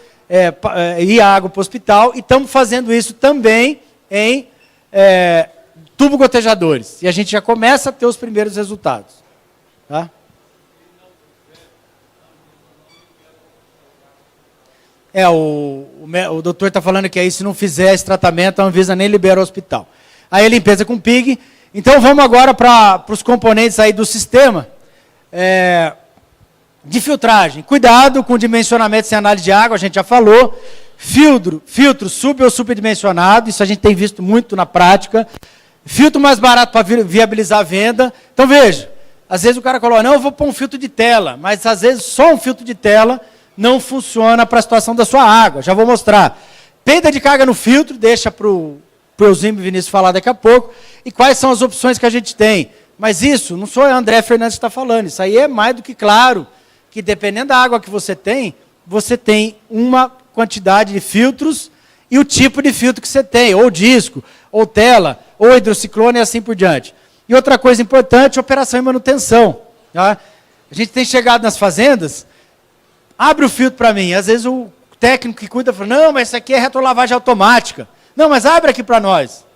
ir a água para o hospital, e estamos fazendo isso também em tubo-gotejadores. E a gente já começa a ter os primeiros resultados. Tá? O doutor está falando que aí, se não fizer esse tratamento, a Anvisa nem libera o hospital. Aí a limpeza com PIG. Então vamos agora para os componentes aí do sistema de filtragem. Cuidado com o dimensionamento sem análise de água, a gente já falou. Filtro sub ou superdimensionado, isso a gente tem visto muito na prática. Filtro mais barato para viabilizar a venda. Então veja, às vezes o cara coloca, não, eu vou pôr um filtro de tela, mas às vezes só um filtro de tela não funciona para a situação da sua água. Já vou mostrar. Perda de carga no filtro, deixa para o Eusímio e Vinícius falar daqui a pouco. E quais são as opções que a gente tem. Mas isso, não sou o André Fernandes que está falando, isso aí é mais do que claro, que dependendo da água que você tem uma quantidade de filtros e o tipo de filtro que você tem, ou disco, ou tela, ou hidrociclone e assim por diante. E outra coisa importante, operação e manutenção. Tá? A gente tem chegado nas fazendas, abre o filtro para mim, às vezes o técnico que cuida fala, não, mas isso aqui é retrolavagem automática. Não, mas abre aqui para nós.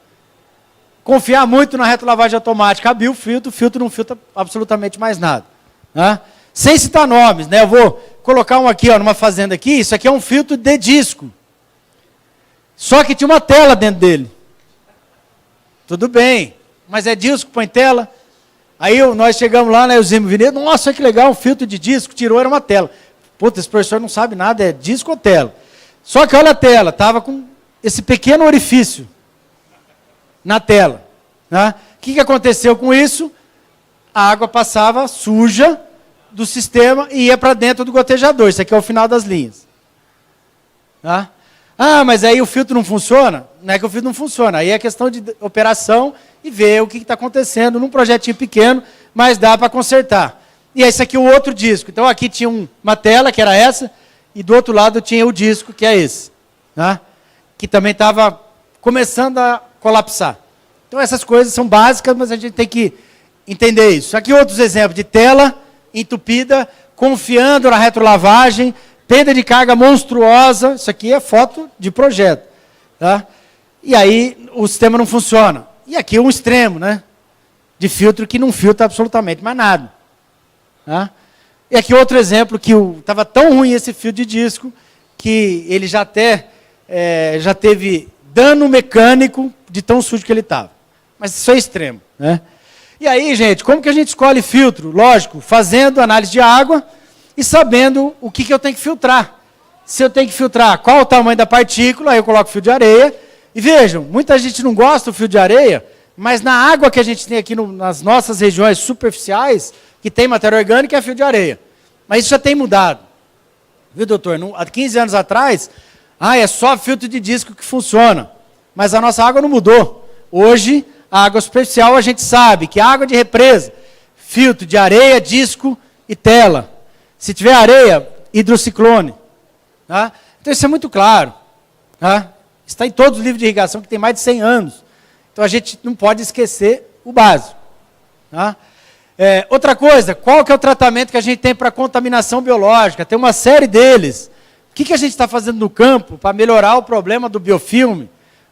Confiar muito na retrolavagem automática, abriu o filtro não filtra absolutamente mais nada. Tá? Sem citar nomes, né? Eu vou colocar um aqui, ó, numa fazenda aqui, isso aqui é um filtro de disco. Só que tinha uma tela dentro dele. Tudo bem, mas é disco, põe tela. Aí nós chegamos lá, né, Eusímio Vinícius, nossa, que legal, um filtro de disco, tirou, era uma tela. Puta, esse professor não sabe nada, é disco ou tela. Só que olha a tela, estava com esse pequeno orifício na tela. Né? O que aconteceu com isso? A água passava suja do sistema e ia para dentro do gotejador. Isso aqui é o final das linhas. Tá? Ah, mas aí o filtro não funciona? Não é que o filtro não funciona. Aí é questão de operação e ver o que está acontecendo num projetinho pequeno, mas dá para consertar. E esse aqui é o outro disco. Então aqui tinha uma tela, que era essa, e do outro lado tinha o disco, que é esse. Tá? Que também estava começando a colapsar. Então essas coisas são básicas, mas a gente tem que entender isso. Aqui outros exemplos de tela entupida, confiando na retrolavagem, perda de carga monstruosa, isso aqui é foto de projeto. Tá? E aí o sistema não funciona. E aqui um extremo, né? De filtro que não filtra absolutamente mais nada. Tá? E aqui outro exemplo, que estava tão ruim esse fio de disco, que ele já teve dano mecânico de tão sujo que ele estava. Mas isso é extremo. Né? E aí, gente, como que a gente escolhe filtro? Lógico, fazendo análise de água e sabendo o que eu tenho que filtrar. Se eu tenho que filtrar qual o tamanho da partícula, aí eu coloco fio de areia. E vejam, muita gente não gosta do fio de areia, mas na água que a gente tem aqui nas nossas regiões superficiais, que tem matéria orgânica, é fio de areia. Mas isso já tem mudado. Viu, doutor? Há 15 anos atrás, é só filtro de disco que funciona. Mas a nossa água não mudou. Hoje, a água superficial, a gente sabe que a água de represa, filtro de areia, disco e tela. Se tiver areia, hidrociclone. Tá? Então isso é muito claro. Tá? Está em todos os livros de irrigação que tem mais de 100 anos. Então a gente não pode esquecer o básico. Tá? Outra coisa, qual que é o tratamento que a gente tem para contaminação biológica? Tem uma série deles. O que a gente está fazendo no campo para melhorar o problema do biofilme,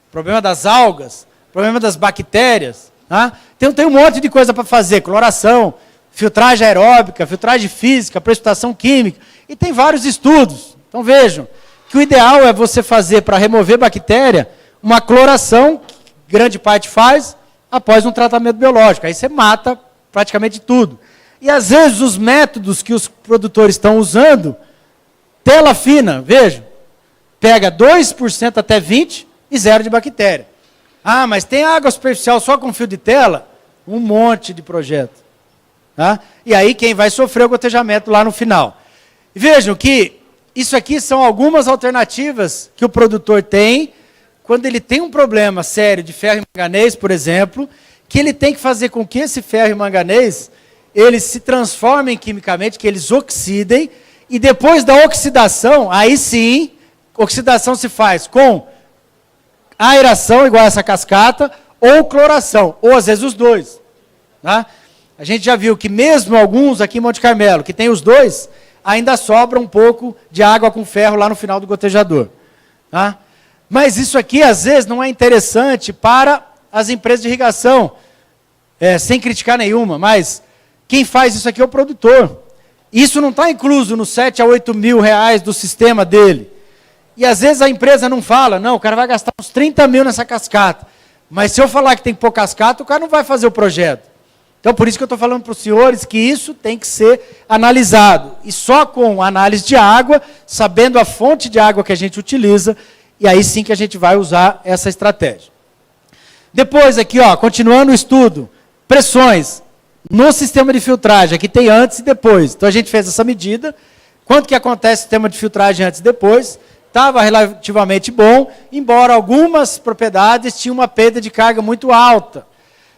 o problema das algas, o problema das bactérias? Tá? Então tem um monte de coisa para fazer, cloração, filtragem aeróbica, filtragem física, precipitação química, e tem vários estudos. Então vejam, que o ideal é você fazer para remover bactéria uma cloração, que grande parte faz, após um tratamento biológico. Aí você mata praticamente tudo. E às vezes os métodos que os produtores estão usando, tela fina, vejam, pega 2% até 20% e zero de bactéria. Ah, mas tem água superficial só com fio de tela? Um monte de projeto. Tá? E aí quem vai sofrer o gotejamento lá no final. E vejam que isso aqui são algumas alternativas que o produtor tem quando ele tem um problema sério de ferro e manganês, por exemplo, que ele tem que fazer com que esse ferro e manganês eles se transformem quimicamente, que eles oxidem, e depois da oxidação, aí sim, oxidação se faz com aeração, igual essa cascata, ou cloração, ou às vezes os dois. Tá? a gente já viu que mesmo alguns aqui em Monte Carmelo, que tem os dois, ainda sobra um pouco de água com ferro lá no final do gotejador. Tá? Mas isso aqui, às vezes, não é interessante para as empresas de irrigação, sem criticar nenhuma, mas quem faz isso aqui é o produtor. Isso não está incluso nos 7 a 8 mil reais do sistema dele. E às vezes a empresa não fala, não, o cara vai gastar uns 30 mil nessa cascata. Mas se eu falar que tem que pôr cascata, o cara não vai fazer o projeto. Então, por isso que eu estou falando para os senhores que isso tem que ser analisado. E só com análise de água, sabendo a fonte de água que a gente utiliza, e aí sim que a gente vai usar essa estratégia. Depois aqui, ó, continuando o estudo, pressões no sistema de filtragem. Aqui tem antes e depois. Então, a gente fez essa medida. Quanto que acontece no sistema de filtragem antes e depois? Estava relativamente bom, embora algumas propriedades tinham uma perda de carga muito alta.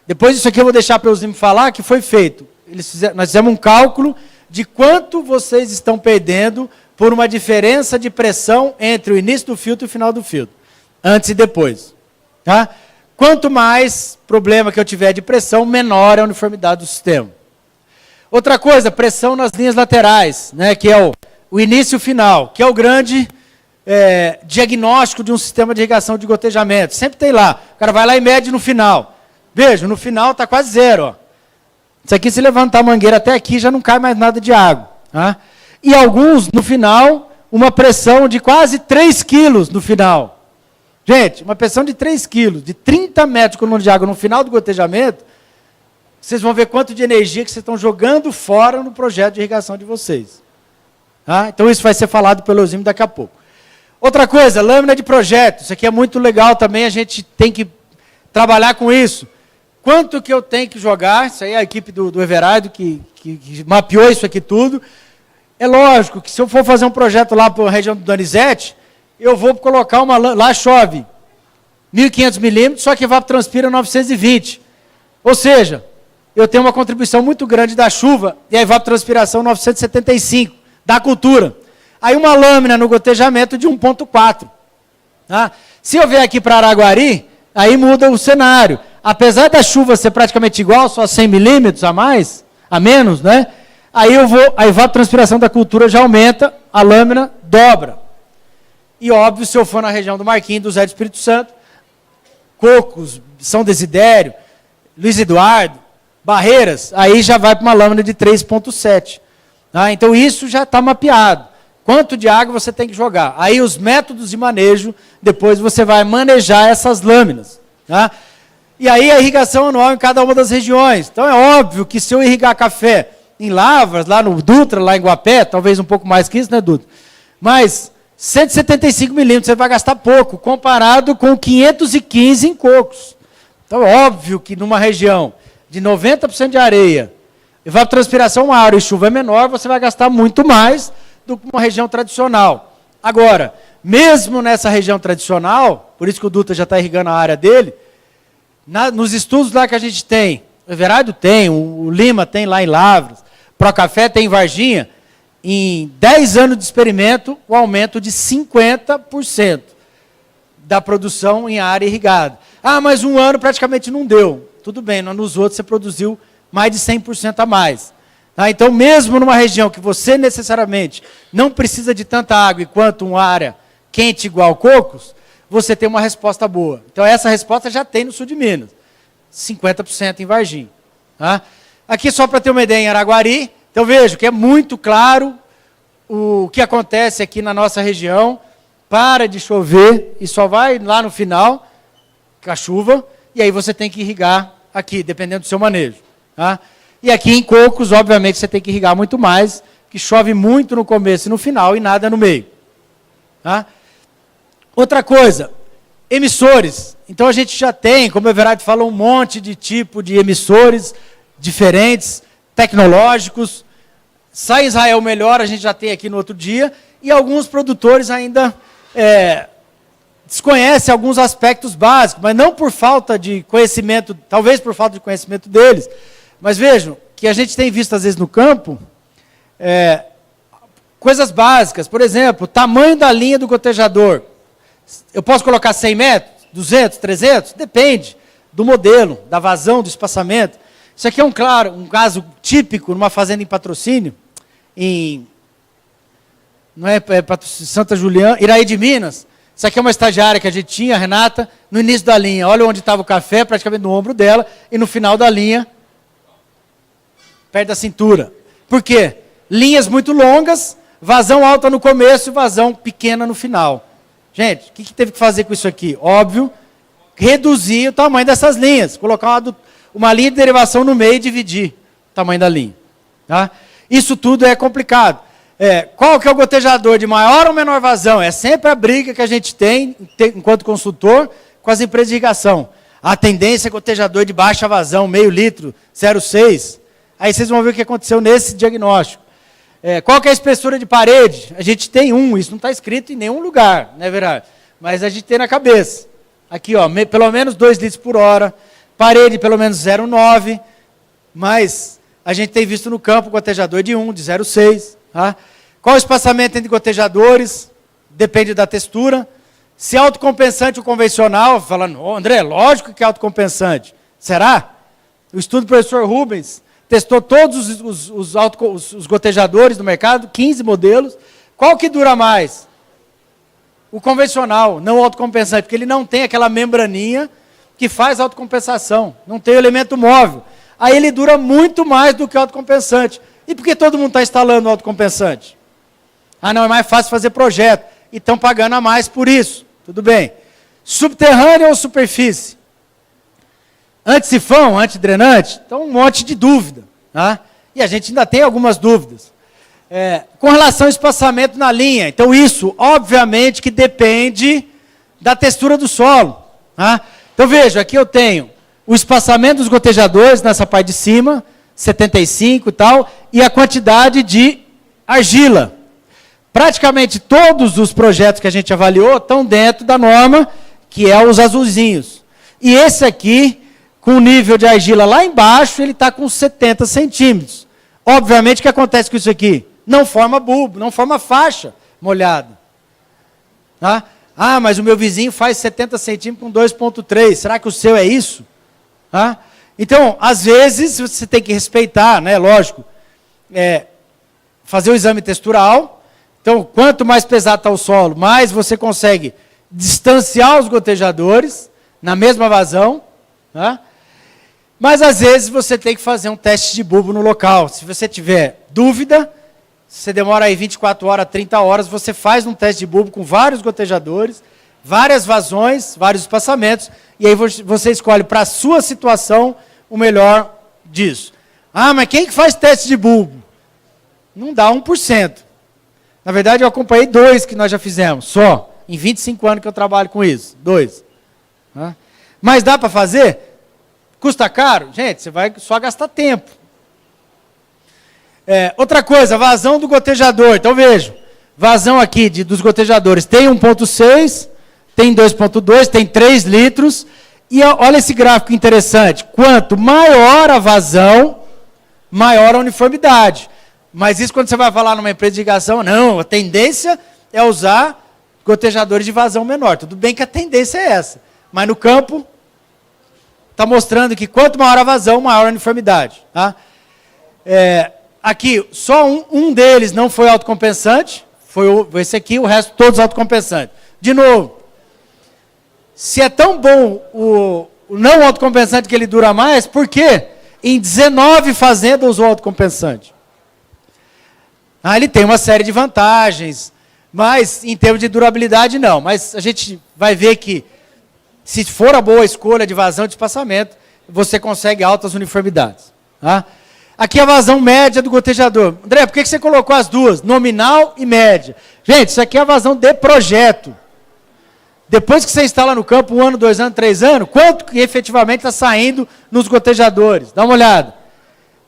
Depois disso aqui eu vou deixar para o Zim falar que foi feito. Nós fizemos um cálculo de quanto vocês estão perdendo por uma diferença de pressão entre o início do filtro e o final do filtro, antes e depois. Tá? Quanto mais problema que eu tiver de pressão, menor é a uniformidade do sistema. Outra coisa, pressão nas linhas laterais, né, que é o início e o final, que é o grande diagnóstico de um sistema de irrigação de gotejamento. Sempre tem lá. O cara vai lá e mede no final. Veja, no final está quase zero. Ó. Isso aqui, se levantar a mangueira até aqui, já não cai mais nada de água. Tá? E alguns, no final, uma pressão de quase 3 quilos no final. Gente, uma pressão de 3 quilos, de 30 metros coluna de água no final do gotejamento, vocês vão ver quanto de energia que vocês estão jogando fora no projeto de irrigação de vocês. Tá? Então, isso vai ser falado pelo Eusímio daqui a pouco. Outra coisa, lâmina de projeto. Isso aqui é muito legal também, a gente tem que trabalhar com isso. Quanto que eu tenho que jogar? Isso aí é a equipe do Everardo que mapeou isso aqui tudo. É lógico que se eu for fazer um projeto lá para a região do Donizete, eu vou colocar uma... Lá chove 1.500 milímetros, só que evapotranspira 920. Ou seja, eu tenho uma contribuição muito grande da chuva e a evapotranspiração 975 da cultura. Aí uma lâmina no gotejamento de 1,4. Tá? Se eu vier aqui para Araguari, aí muda o cenário. Apesar da chuva ser praticamente igual, só 100 milímetros a menos, né? Aí a evapotranspiração da cultura já aumenta, a lâmina dobra. E óbvio, se eu for na região do Marquinhos, do Zé do Espírito Santo, Cocos, São Desidério, Luiz Eduardo, Barreiras, aí já vai para uma lâmina de 3,7. Tá? Então isso já está mapeado. Quanto de água você tem que jogar? Aí os métodos de manejo, depois você vai manejar essas lâminas. Tá? E aí a irrigação anual em cada uma das regiões. Então é óbvio que se eu irrigar café em Lavras, lá no Dutra, lá em Guapé, talvez um pouco mais que isso, né, Dutra? Mas 175 milímetros você vai gastar pouco, comparado com 515 em Cocos. Então é óbvio que numa região de 90% de areia, evapotranspiração maior e chuva é menor, você vai gastar muito mais do que uma região tradicional. Agora, mesmo nessa região tradicional, por isso que o Dutra já está irrigando a área dele, nos estudos lá que a gente tem, o Everardo tem, o Lima tem lá em Lavras, Procafé tem em Varginha, em 10 anos de experimento, o aumento de 50% da produção em área irrigada. Ah, mas um ano praticamente não deu. Tudo bem, nos outros você produziu mais de 100% a mais. Tá? Então, mesmo numa região que você necessariamente não precisa de tanta água quanto uma área quente igual Cocos, você tem uma resposta boa. Então, essa resposta já tem no sul de Minas. 50% em Varginha. Tá? Aqui, só para ter uma ideia, em Araguari, então vejo que é muito claro o que acontece aqui na nossa região. Para de chover e só vai lá no final, com a chuva, e aí você tem que irrigar aqui, dependendo do seu manejo. Tá? E aqui em Cocos, obviamente, você tem que irrigar muito mais, que chove muito no começo e no final e nada no meio. Tá? Outra coisa, emissores. Então a gente já tem, como o Everardo falou, um monte de tipo de emissores diferentes, tecnológicos. Sai Israel melhor, a gente já tem aqui no outro dia, e alguns produtores ainda desconhecem alguns aspectos básicos, mas não por falta de conhecimento, talvez por falta de conhecimento deles. Mas vejam, que a gente tem visto às vezes no campo, coisas básicas, por exemplo, o tamanho da linha do gotejador. Eu posso colocar 100 metros, 200, 300? Depende do modelo, da vazão, do espaçamento. Isso aqui é um caso típico numa fazenda em Patrocínio, Santa Juliana, Iraí de Minas. Isso aqui é uma estagiária que a gente tinha, a Renata, no início da linha. Olha onde estava o café, praticamente no ombro dela, e no final da linha, perto da cintura. Por quê? Linhas muito longas, vazão alta no começo e vazão pequena no final. Gente, o que teve que fazer com isso aqui? Óbvio, reduzir o tamanho dessas linhas, colocar uma linha de derivação no meio e dividir o tamanho da linha. Tá? Isso tudo é complicado. Qual que é o gotejador de maior ou menor vazão? É sempre a briga que a gente tem, enquanto consultor, com as empresas de irrigação. A tendência é gotejador de baixa vazão, meio litro, 0,6. Aí vocês vão ver o que aconteceu nesse diagnóstico. Qual que é a espessura de parede? A gente tem isso não está escrito em nenhum lugar, não é verdade? Mas a gente tem na cabeça. Aqui, ó, pelo menos 2 litros por hora, parede pelo menos 0,9, mas a gente tem visto no campo gotejador de 1, de 0,6. Tá? Qual o espaçamento entre gotejadores? Depende da textura. Se é autocompensante ou convencional, falando, André, lógico que é autocompensante. Será? O estudo do professor Rubens testou todos os gotejadores do mercado, 15 modelos. Qual que dura mais? O convencional, não o autocompensante, porque ele não tem aquela membraninha que faz autocompensação, não tem o elemento móvel. Aí ele dura muito mais do que o autocompensante. E por que todo mundo está instalando o autocompensante? Não, é mais fácil fazer projeto. E estão pagando a mais por isso. Tudo bem. Subterrâneo ou superfície? Antissifão, antidrenante? Então, um monte de dúvida. Tá? E a gente ainda tem algumas dúvidas. Com relação ao espaçamento na linha. Então, isso, obviamente, que depende da textura do solo. Tá? Então, veja, aqui eu tenho o espaçamento dos gotejadores nessa parte de cima, 75 e tal, e a quantidade de argila. Praticamente todos os projetos que a gente avaliou estão dentro da norma, que é os azulzinhos. E esse aqui, com o nível de argila lá embaixo, ele está com 70 centímetros. Obviamente, o que acontece com isso aqui? Não forma bulbo, não forma faixa molhada. Tá? Mas o meu vizinho faz 70 centímetros com 2,3. Será que o seu é isso? Tá? Então, às vezes, você tem que respeitar, né, lógico, fazer o exame textural. Então, quanto mais pesado está o solo, mais você consegue distanciar os gotejadores na mesma vazão. Tá? Mas, às vezes, você tem que fazer um teste de bulbo no local. Se você tiver dúvida, você demora aí 24 horas, 30 horas, você faz um teste de bulbo com vários gotejadores, várias vazões, vários espaçamentos, e aí você escolhe para a sua situação o melhor disso. Mas quem que faz teste de bulbo? Não dá 1%. Na verdade, eu acompanhei 2 que nós já fizemos, só. Em 25 anos que eu trabalho com isso. 2. Mas dá para fazer? Custa caro? Gente, você vai só gastar tempo. Outra coisa, vazão do gotejador. Então, veja, vazão aqui dos gotejadores. Tem 1,6, tem 2,2, tem 3 litros. E olha esse gráfico interessante. Quanto maior a vazão, maior a uniformidade. Mas isso quando você vai falar numa empresa de irrigação, não, a tendência é usar gotejadores de vazão menor. Tudo bem que a tendência é essa. Mas no campo, está mostrando que quanto maior a vazão, maior a uniformidade. Tá? Aqui, só um deles não foi autocompensante, foi esse aqui, o resto todos autocompensantes. De novo, se é tão bom o não autocompensante que ele dura mais, por quê? Em 19 fazendas usou autocompensante. Ele tem uma série de vantagens, mas em termos de durabilidade não. Mas a gente vai ver que, se for a boa escolha de vazão de espaçamento, você consegue altas uniformidades. Tá? Aqui a vazão média do gotejador. André, por que você colocou as duas? Nominal e média. Gente, isso aqui é a vazão de projeto. Depois que você instala no campo 1 ano, 2 anos, 3 anos, quanto que efetivamente está saindo nos gotejadores? Dá uma olhada.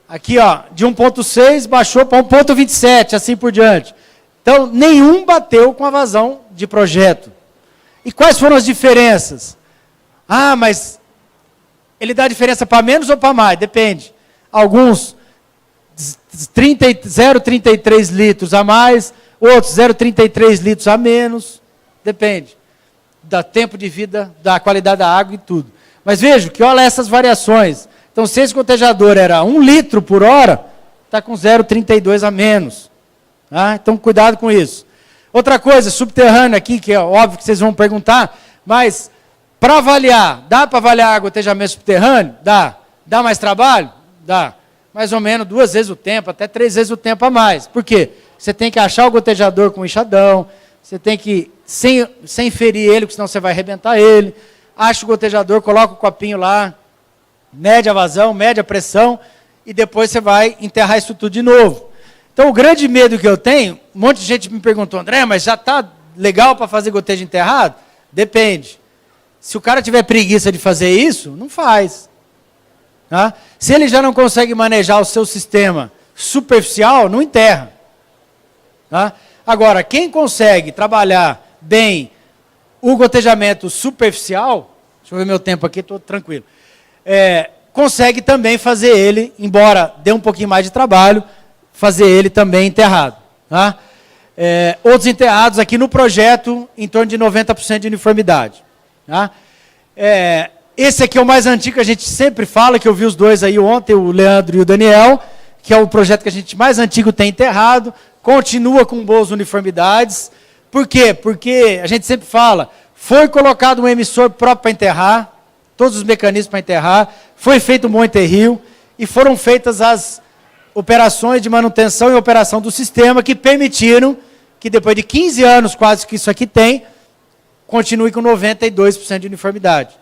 Aqui, ó, de 1,6 baixou para 1,27, assim por diante. Então, nenhum bateu com a vazão de projeto. E quais foram as diferenças? Mas ele dá diferença para menos ou para mais? Depende. Alguns 0,33 litros a mais, outros 0,33 litros a menos. Depende. Do tempo de vida, da qualidade da água e tudo. Mas veja que olha essas variações. Então, se esse gotejador era 1 litro por hora, está com 0,32 a menos. Tá? Então, cuidado com isso. Outra coisa, subterrâneo aqui, que é óbvio que vocês vão perguntar, mas para avaliar, dá para avaliar gotejamento subterrâneo? Dá. Dá mais trabalho? Dá. Mais ou menos 2 vezes o tempo, até 3 vezes o tempo a mais. Por quê? Você tem que achar o gotejador com enxadão, você tem que, sem ferir ele, porque senão você vai arrebentar ele. Acha o gotejador, coloca o copinho lá, mede a vazão, mede a pressão, e depois você vai enterrar isso tudo de novo. Então, o grande medo que eu tenho, um monte de gente me perguntou, André, mas já está legal para fazer gotejo enterrado? Depende. Se o cara tiver preguiça de fazer isso, não faz. Tá? Se ele já não consegue manejar o seu sistema superficial, não enterra. Tá? Agora, quem consegue trabalhar bem o gotejamento superficial, deixa eu ver meu tempo aqui, estou tranquilo, consegue também fazer ele, embora dê um pouquinho mais de trabalho, fazer ele também enterrado. Tá? Outros enterrados aqui no projeto, em torno de 90% de uniformidade. Tá? Esse aqui é o mais antigo que a gente sempre fala, que eu vi os dois aí ontem, o Leandro e o Daniel, que é o projeto que a gente mais antigo tem enterrado, continua com boas uniformidades. Por quê? Porque a gente sempre fala, foi colocado um emissor próprio para enterrar, todos os mecanismos para enterrar, foi feito um bom enterrio, e foram feitas as operações de manutenção e operação do sistema que permitiram que depois de 15 anos quase que isso aqui tem, continue com 92% de uniformidade.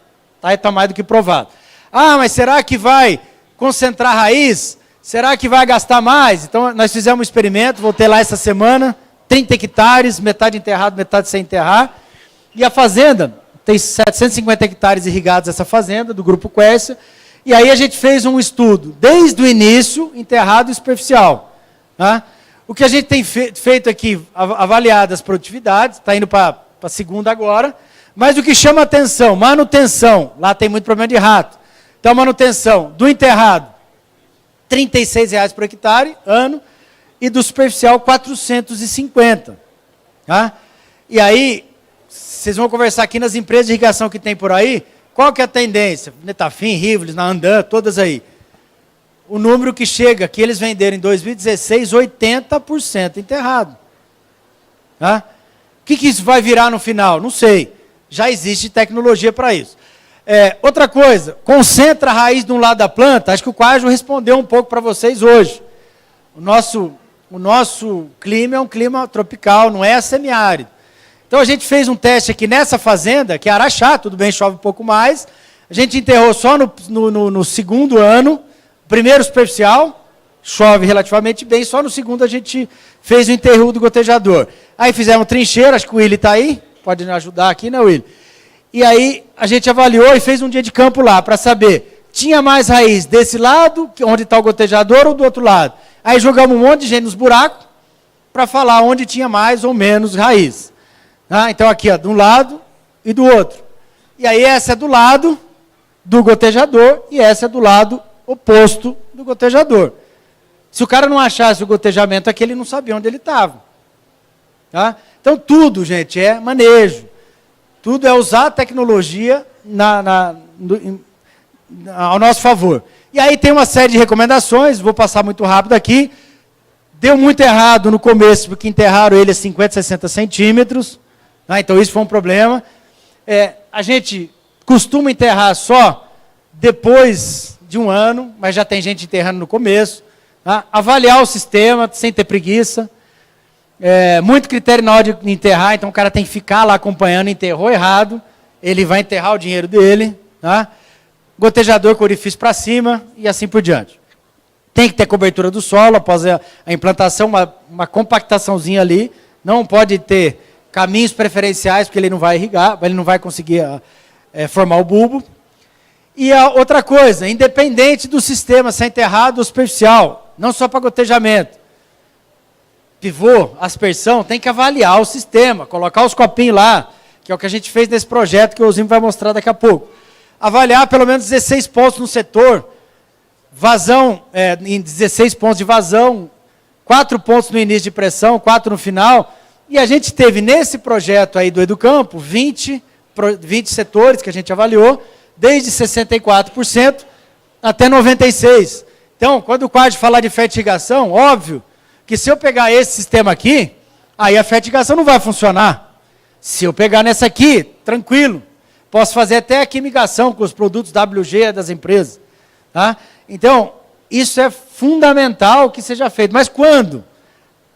Está mais do que provado. Ah, mas será que vai concentrar a raiz? Será que vai gastar mais? Então, nós fizemos um experimento, voltei lá essa semana, 30 hectares, metade enterrado, metade sem enterrar. E a fazenda, tem 750 hectares irrigados essa fazenda, do Grupo Quercia. E aí a gente fez um estudo, desde o início, enterrado e superficial. Tá? O que a gente tem feito aqui, avaliado as produtividades, está indo para a segunda agora, mas o que chama atenção, manutenção, lá tem muito problema de rato. Então, manutenção do enterrado, R$ 36,00 por hectare, ano, e do superficial, 450. Tá? E aí, vocês vão conversar aqui nas empresas de irrigação que tem por aí, qual que é a tendência? Netafim, Rivlis, Naandan, todas aí. O número que chega, que eles venderam em 2016, 80% enterrado. Tá? O que isso vai virar no final? Não sei. Já existe tecnologia para isso. Outra coisa, concentra a raiz de um lado da planta, acho que o Quajo respondeu um pouco para vocês hoje. O nosso clima é um clima tropical, não é semiárido. Então a gente fez um teste aqui nessa fazenda, que é Araxá, tudo bem, chove um pouco mais. A gente enterrou só no segundo ano, primeiro superficial, chove relativamente bem, só no segundo a gente fez o enterro do gotejador. Aí fizemos trincheira, acho que o Willy está aí, pode me ajudar aqui, né, Willy? E aí a gente avaliou e fez um dia de campo lá, para saber, tinha mais raiz desse lado, onde está o gotejador, ou do outro lado? Aí jogamos um monte de gente nos buracos, para falar onde tinha mais ou menos raiz. Ah, então aqui, ó, de um lado e do outro. E aí essa é do lado do gotejador e essa é do lado oposto do gotejador. Se o cara não achasse o gotejamento aqui, ele não sabia onde ele estava. Tá? Então tudo, gente, é manejo. Tudo é usar a tecnologia ao nosso favor. E aí tem uma série de recomendações, vou passar muito rápido aqui. Deu muito errado no começo, porque enterraram ele a 50, 60 centímetros. Então isso foi um problema. A gente costuma enterrar só depois de um ano, mas já tem gente enterrando no começo. Tá? Avaliar o sistema, sem ter preguiça. Muito critério na hora de enterrar, então o cara tem que ficar lá acompanhando, enterrou errado, ele vai enterrar o dinheiro dele. Tá? Gotejador com orifício para cima e assim por diante. Tem que ter cobertura do solo após a implantação, uma compactaçãozinha ali. Não pode ter caminhos preferenciais, porque ele não vai irrigar, ele não vai conseguir formar o bulbo. E a outra coisa, independente do sistema, se é enterrado ou superficial, não só para gotejamento. Pivô, aspersão, tem que avaliar o sistema, colocar os copinhos lá, que é o que a gente fez nesse projeto, que o Osimo vai mostrar daqui a pouco. Avaliar pelo menos 16 pontos no setor, vazão, em 16 pontos de vazão, 4 pontos no início de pressão, 4 no final. E a gente teve nesse projeto aí do Educampo, 20 setores que a gente avaliou, desde 64% até 96. Então, quando o Quad falar de fertigação, óbvio que se eu pegar esse sistema aqui, aí a fertigação não vai funcionar. Se eu pegar nessa aqui, tranquilo. Posso fazer até a quimigação com os produtos WG das empresas. Tá? Então, isso é fundamental que seja feito. Mas quando?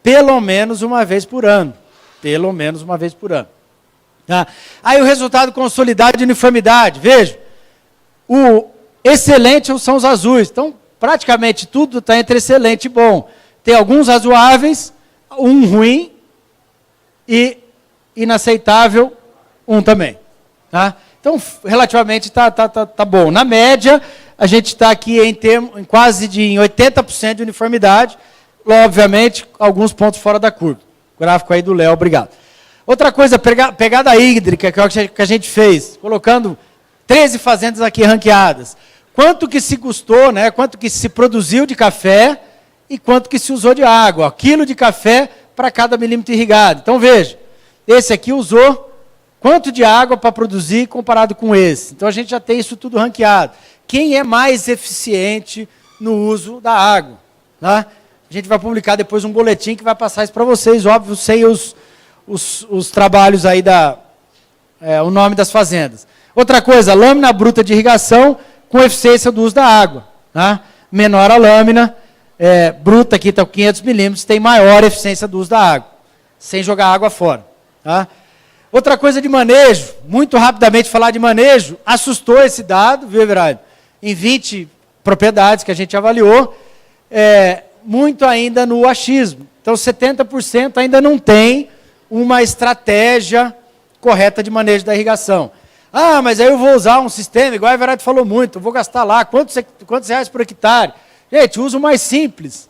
Pelo menos uma vez por ano. Pelo menos uma vez por ano. Tá? Aí o resultado consolidado de uniformidade. Veja, o excelente são os azuis. Então, praticamente tudo está entre excelente e bom. Tem alguns razoáveis, um ruim e inaceitável, um também. Tá? Então, relativamente está bom. Na média, a gente está aqui em quase de 80% de uniformidade. Obviamente, alguns pontos fora da curva. Gráfico aí do Léo, obrigado. Outra coisa, pegada hídrica, que é o que a gente fez, colocando 13 fazendas aqui ranqueadas. Quanto que se custou, né? Quanto que se produziu de café e quanto que se usou de água. Ó, quilo de café para cada milímetro irrigado. Então, veja, esse aqui usou quanto de água para produzir comparado com esse. Então, a gente já tem isso tudo ranqueado. Quem é mais eficiente no uso da água? Tá? A gente vai publicar depois um boletim que vai passar isso para vocês, óbvio, sem os trabalhos aí, o nome das fazendas. Outra coisa, lâmina bruta de irrigação com eficiência do uso da água. Tá? Menor a lâmina, bruta aqui está 500 milímetros, tem maior eficiência do uso da água, sem jogar água fora. Tá? Outra coisa de manejo, muito rapidamente falar de manejo, assustou esse dado, viu, Everardo? Em 20 propriedades que a gente avaliou, muito ainda no achismo. Então, 70% ainda não tem uma estratégia correta de manejo da irrigação. Ah, mas aí eu vou usar um sistema, igual a Everardo falou muito, eu vou gastar lá, quantos reais por hectare? Gente, uso mais simples.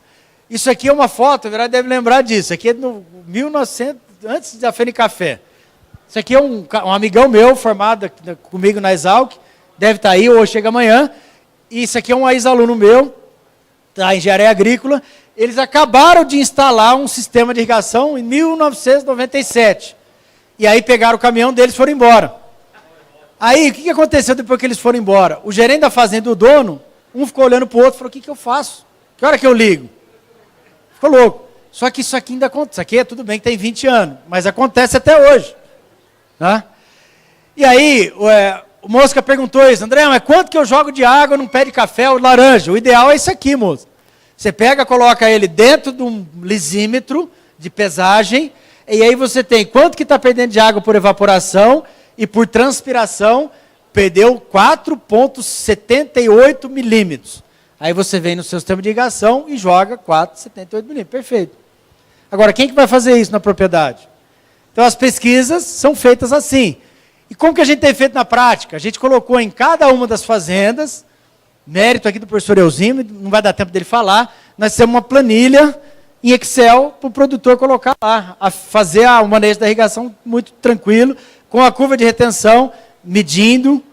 Isso aqui é uma foto, a Everardo deve lembrar disso, aqui é no 1900, antes da Fenicafé. Isso aqui é um amigão meu, formado comigo na Exalc, deve estar aí, ou chega amanhã, e isso aqui é um ex-aluno meu, da engenharia agrícola. Eles acabaram de instalar um sistema de irrigação em 1997. E aí pegaram o caminhão deles e foram embora. Aí, o que aconteceu depois que eles foram embora? O gerente da fazenda e o dono, um ficou olhando para o outro e falou, o que eu faço? Que hora que eu ligo? Ficou louco. Só que isso aqui ainda acontece. Isso aqui tudo bem que tem 20 anos, mas acontece até hoje. Tá? E aí, o Mosca perguntou isso, André, mas quanto que eu jogo de água num pé de café ou laranja? O ideal é isso aqui, moço. Você pega, coloca ele dentro de um lisímetro de pesagem, e aí você tem quanto que está perdendo de água por evaporação e por transpiração, perdeu 4,78 milímetros. Aí você vem no seu sistema de irrigação e joga 4,78 milímetros. Perfeito. Agora, quem que vai fazer isso na propriedade? Então, as pesquisas são feitas assim. E como que a gente tem feito na prática? A gente colocou em cada uma das fazendas, mérito aqui do professor Eusímio, não vai dar tempo dele falar, nós temos uma planilha em Excel para o produtor colocar lá, a fazer o manejo da irrigação muito tranquilo, com a curva de retenção, medindo.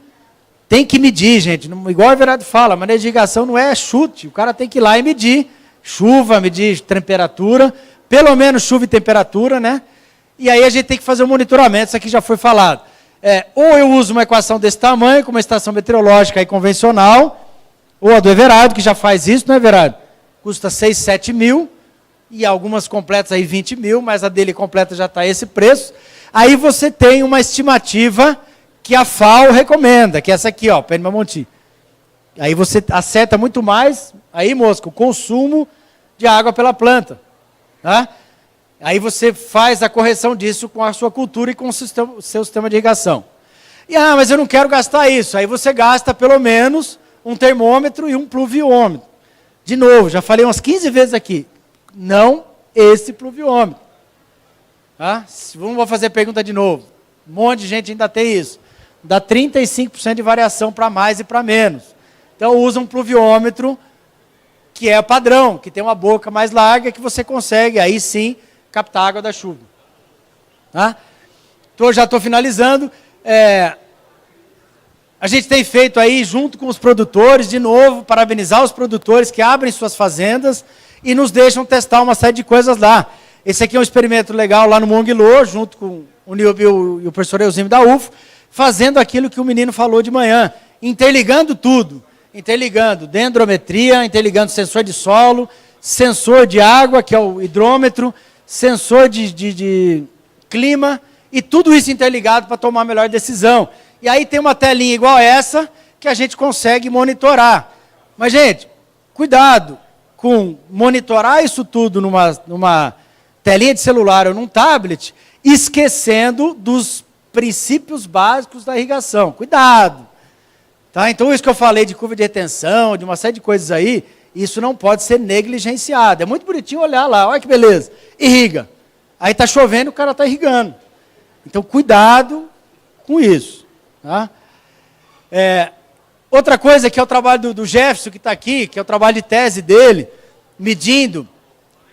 Tem que medir, gente. Igual o Everardo fala, manejo de irrigação não é chute, o cara tem que ir lá e medir chuva, medir temperatura, pelo menos chuva e temperatura, né? E aí a gente tem que fazer o monitoramento, isso aqui já foi falado. Ou eu uso uma equação desse tamanho, com uma estação meteorológica aí convencional, ou a do Everardo, que já faz isso, não é, Everardo? Custa 6, 7 mil, e algumas completas aí 20 mil, mas a dele completa já está esse preço. Aí você tem uma estimativa que a FAO recomenda, que é essa aqui, ó, PNMA Monti. Aí você acerta muito mais, aí, Mosca, o consumo de água pela planta. Tá? Aí você faz a correção disso com a sua cultura e com o seu sistema de irrigação. E, mas eu não quero gastar isso. Aí você gasta pelo menos um termômetro e um pluviômetro. De novo, já falei umas 15 vezes aqui. Não esse pluviômetro. Tá? Vamos fazer a pergunta de novo. Um monte de gente ainda tem isso. Dá 35% de variação para mais e para menos. Então usa um pluviômetro que é padrão, que tem uma boca mais larga, que você consegue, aí sim, captar água da chuva. Tá? Então, já estou finalizando. A gente tem feito aí, junto com os produtores, de novo, parabenizar os produtores que abrem suas fazendas e nos deixam testar uma série de coisas lá. Esse aqui é um experimento legal lá no Monguilô, junto com o Nilvio e o professor Eusímio da UFO, fazendo aquilo que o menino falou de manhã, interligando tudo. interligando dendrometria, interligando sensor de solo, sensor de água, que é o hidrômetro, sensor de clima, e tudo isso interligado para tomar a melhor decisão. E aí tem uma telinha igual essa, que a gente consegue monitorar. Mas, gente, cuidado com monitorar isso tudo numa telinha de celular ou num tablet, esquecendo dos princípios básicos da irrigação. Cuidado! Tá? Então, isso que eu falei de curva de retenção, de uma série de coisas aí, isso não pode ser negligenciado. É muito bonitinho olhar lá, olha que beleza, irriga. Aí está chovendo, o cara está irrigando. Então, cuidado com isso. Tá? Outra coisa que é o trabalho do Jefferson, que está aqui, que é o trabalho de tese dele, medindo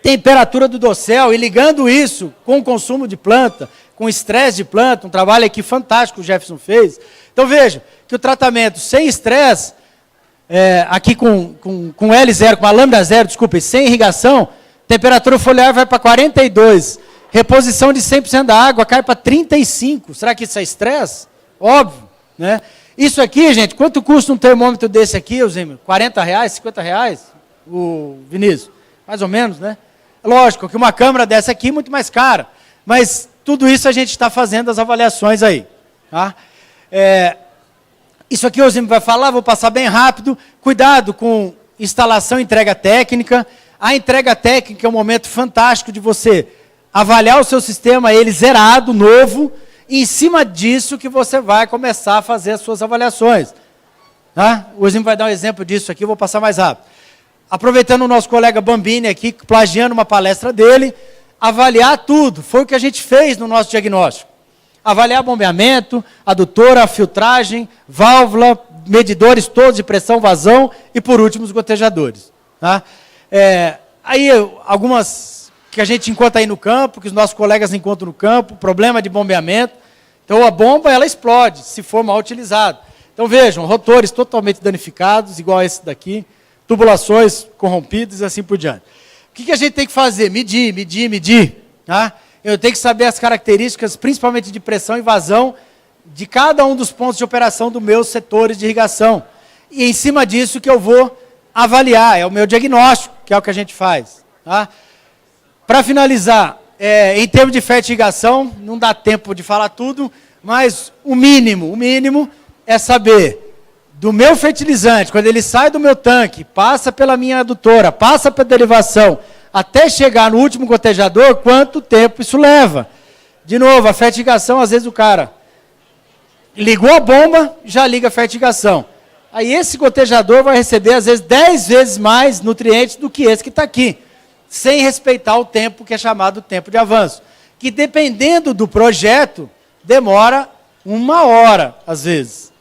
temperatura do dossel e ligando isso com o consumo de planta, com estresse de planta, um trabalho aqui fantástico que o Jefferson fez. Então, veja que o tratamento sem estresse, aqui com L0, com a lambda 0, desculpe, sem irrigação, temperatura foliar vai para 42, reposição de 100% da água cai para 35. Será que isso é estresse? Óbvio, né? Isso aqui, gente, quanto custa um termômetro desse aqui, Eusêmio? R$40, R$50? O Vinícius? Mais ou menos, né? Lógico que uma câmera dessa aqui é muito mais cara, mas tudo isso a gente está fazendo as avaliações aí. Tá? Isso aqui o Eusêmio vai falar, vou passar bem rápido. Cuidado com instalação e entrega técnica. A entrega técnica é um momento fantástico de você avaliar o seu sistema, ele zerado, novo, e em cima disso que você vai começar a fazer as suas avaliações. Tá? O Eusêmio vai dar um exemplo disso aqui, eu vou passar mais rápido. Aproveitando o nosso colega Bambini aqui, plagiando uma palestra dele, avaliar tudo, foi o que a gente fez no nosso diagnóstico. Avaliar bombeamento, adutora, filtragem, válvula, medidores todos de pressão, vazão e, por último, os gotejadores. Tá? Aí, algumas que a gente encontra aí no campo, que os nossos colegas encontram no campo, problema de bombeamento. Então, a bomba, ela explode, se for mal utilizado. Então, vejam, rotores totalmente danificados, igual esse daqui, tubulações corrompidas e assim por diante. O que a gente tem que fazer? Medir. Tá? Eu tenho que saber as características, principalmente de pressão e vazão, de cada um dos pontos de operação dos meus setores de irrigação. E em cima disso que eu vou avaliar, é o meu diagnóstico, que é o que a gente faz. Tá? Para finalizar, em termos de fertilização, não dá tempo de falar tudo, mas o mínimo é saber do meu fertilizante, quando ele sai do meu tanque, passa pela minha adutora, passa pela derivação, até chegar no último gotejador, quanto tempo isso leva. De novo, a fertilização, às vezes o cara ligou a bomba, já liga a fertilização. Aí esse gotejador vai receber, às vezes, 10 vezes mais nutrientes do que esse que está aqui, sem respeitar o tempo que é chamado tempo de avanço, que dependendo do projeto, demora 1 hora, às vezes.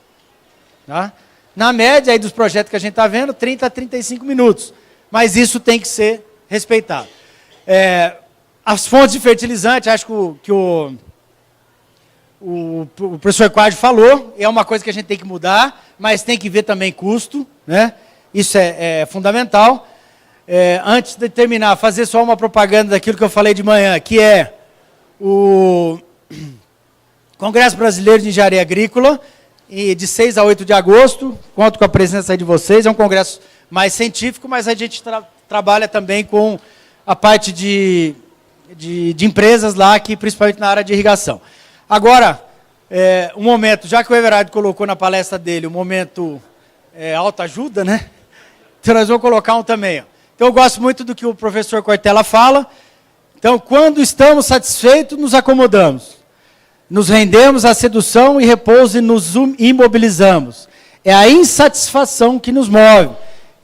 Tá? Na média aí dos projetos que a gente está vendo, 30 a 35 minutos. Mas isso tem que ser respeitado. As fontes de fertilizante, acho que o professor Quadro falou, é uma coisa que a gente tem que mudar, mas tem que ver também custo, né? Isso é fundamental. Antes de terminar, fazer só uma propaganda daquilo que eu falei de manhã, que é o Congresso Brasileiro de Engenharia Agrícola, e de 6 a 8 de agosto, conto com a presença aí de vocês, é um congresso mais científico, mas a gente trabalha também com a parte de empresas lá, que, principalmente na área de irrigação. Agora, um momento, já que o Everardo colocou na palestra dele, o momento autoajuda, né? Então nós vamos colocar um também. Ó. Então eu gosto muito do que o professor Cortella fala. Então, quando estamos satisfeitos, nos acomodamos. Nos rendemos à sedução e repouso e nos imobilizamos. É a insatisfação que nos move.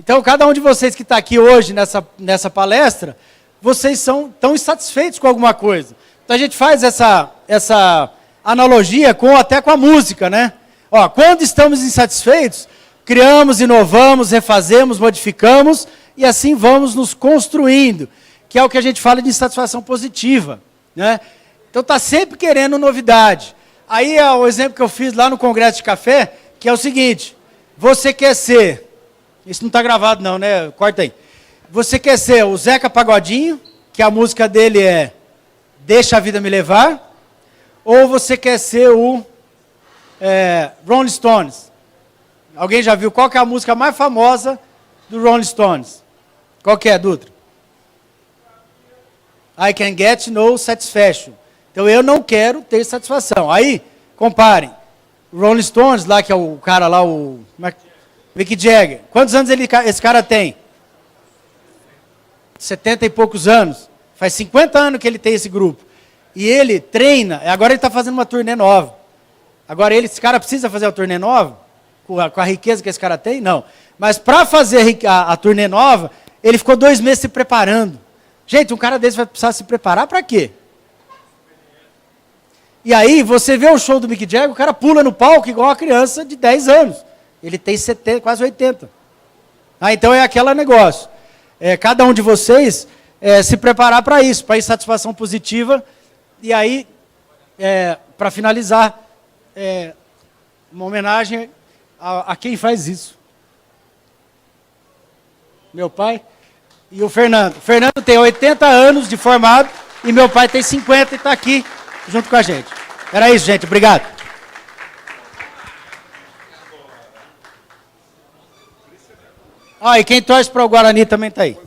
Então, cada um de vocês que está aqui hoje nessa palestra, vocês estão insatisfeitos com alguma coisa. Então, a gente faz essa analogia até com a música, né? Ó, quando estamos insatisfeitos, criamos, inovamos, refazemos, modificamos e assim vamos nos construindo, que é o que a gente fala de insatisfação positiva, né? Então, está sempre querendo novidade. Aí é o exemplo que eu fiz lá no Congresso de Café, que é o seguinte, você quer ser, isso não está gravado não, né? Corta aí. Você quer ser o Zeca Pagodinho, que a música dele é Deixa a Vida Me Levar, ou você quer ser o Rolling Stones? Alguém já viu qual que é a música mais famosa do Rolling Stones? Qual que é, Dutra? I can get no satisfaction. Então eu não quero ter satisfação. Aí, comparem. O Rolling Stones, lá que é o cara lá, o Mick Jagger. Quantos anos esse cara tem? 70 e poucos anos. Faz 50 anos que ele tem esse grupo. E ele treina, agora ele está fazendo uma turnê nova. Agora esse cara precisa fazer a turnê nova? Com a riqueza que esse cara tem? Não. Mas para fazer a turnê nova, ele ficou 2 meses se preparando. Gente, um cara desse vai precisar se preparar para quê? E aí, você vê o show do Mick Jagger, o cara pula no palco igual uma criança de 10 anos. Ele tem 70, quase 80. Então é aquele negócio. Cada um de vocês se preparar para isso, para insatisfação positiva. E aí, para finalizar, uma homenagem a quem faz isso. Meu pai e o Fernando. O Fernando tem 80 anos de formado e meu pai tem 50 e está aqui junto com a gente. Era isso, gente. Obrigado. E quem torce para o Guarani também está aí.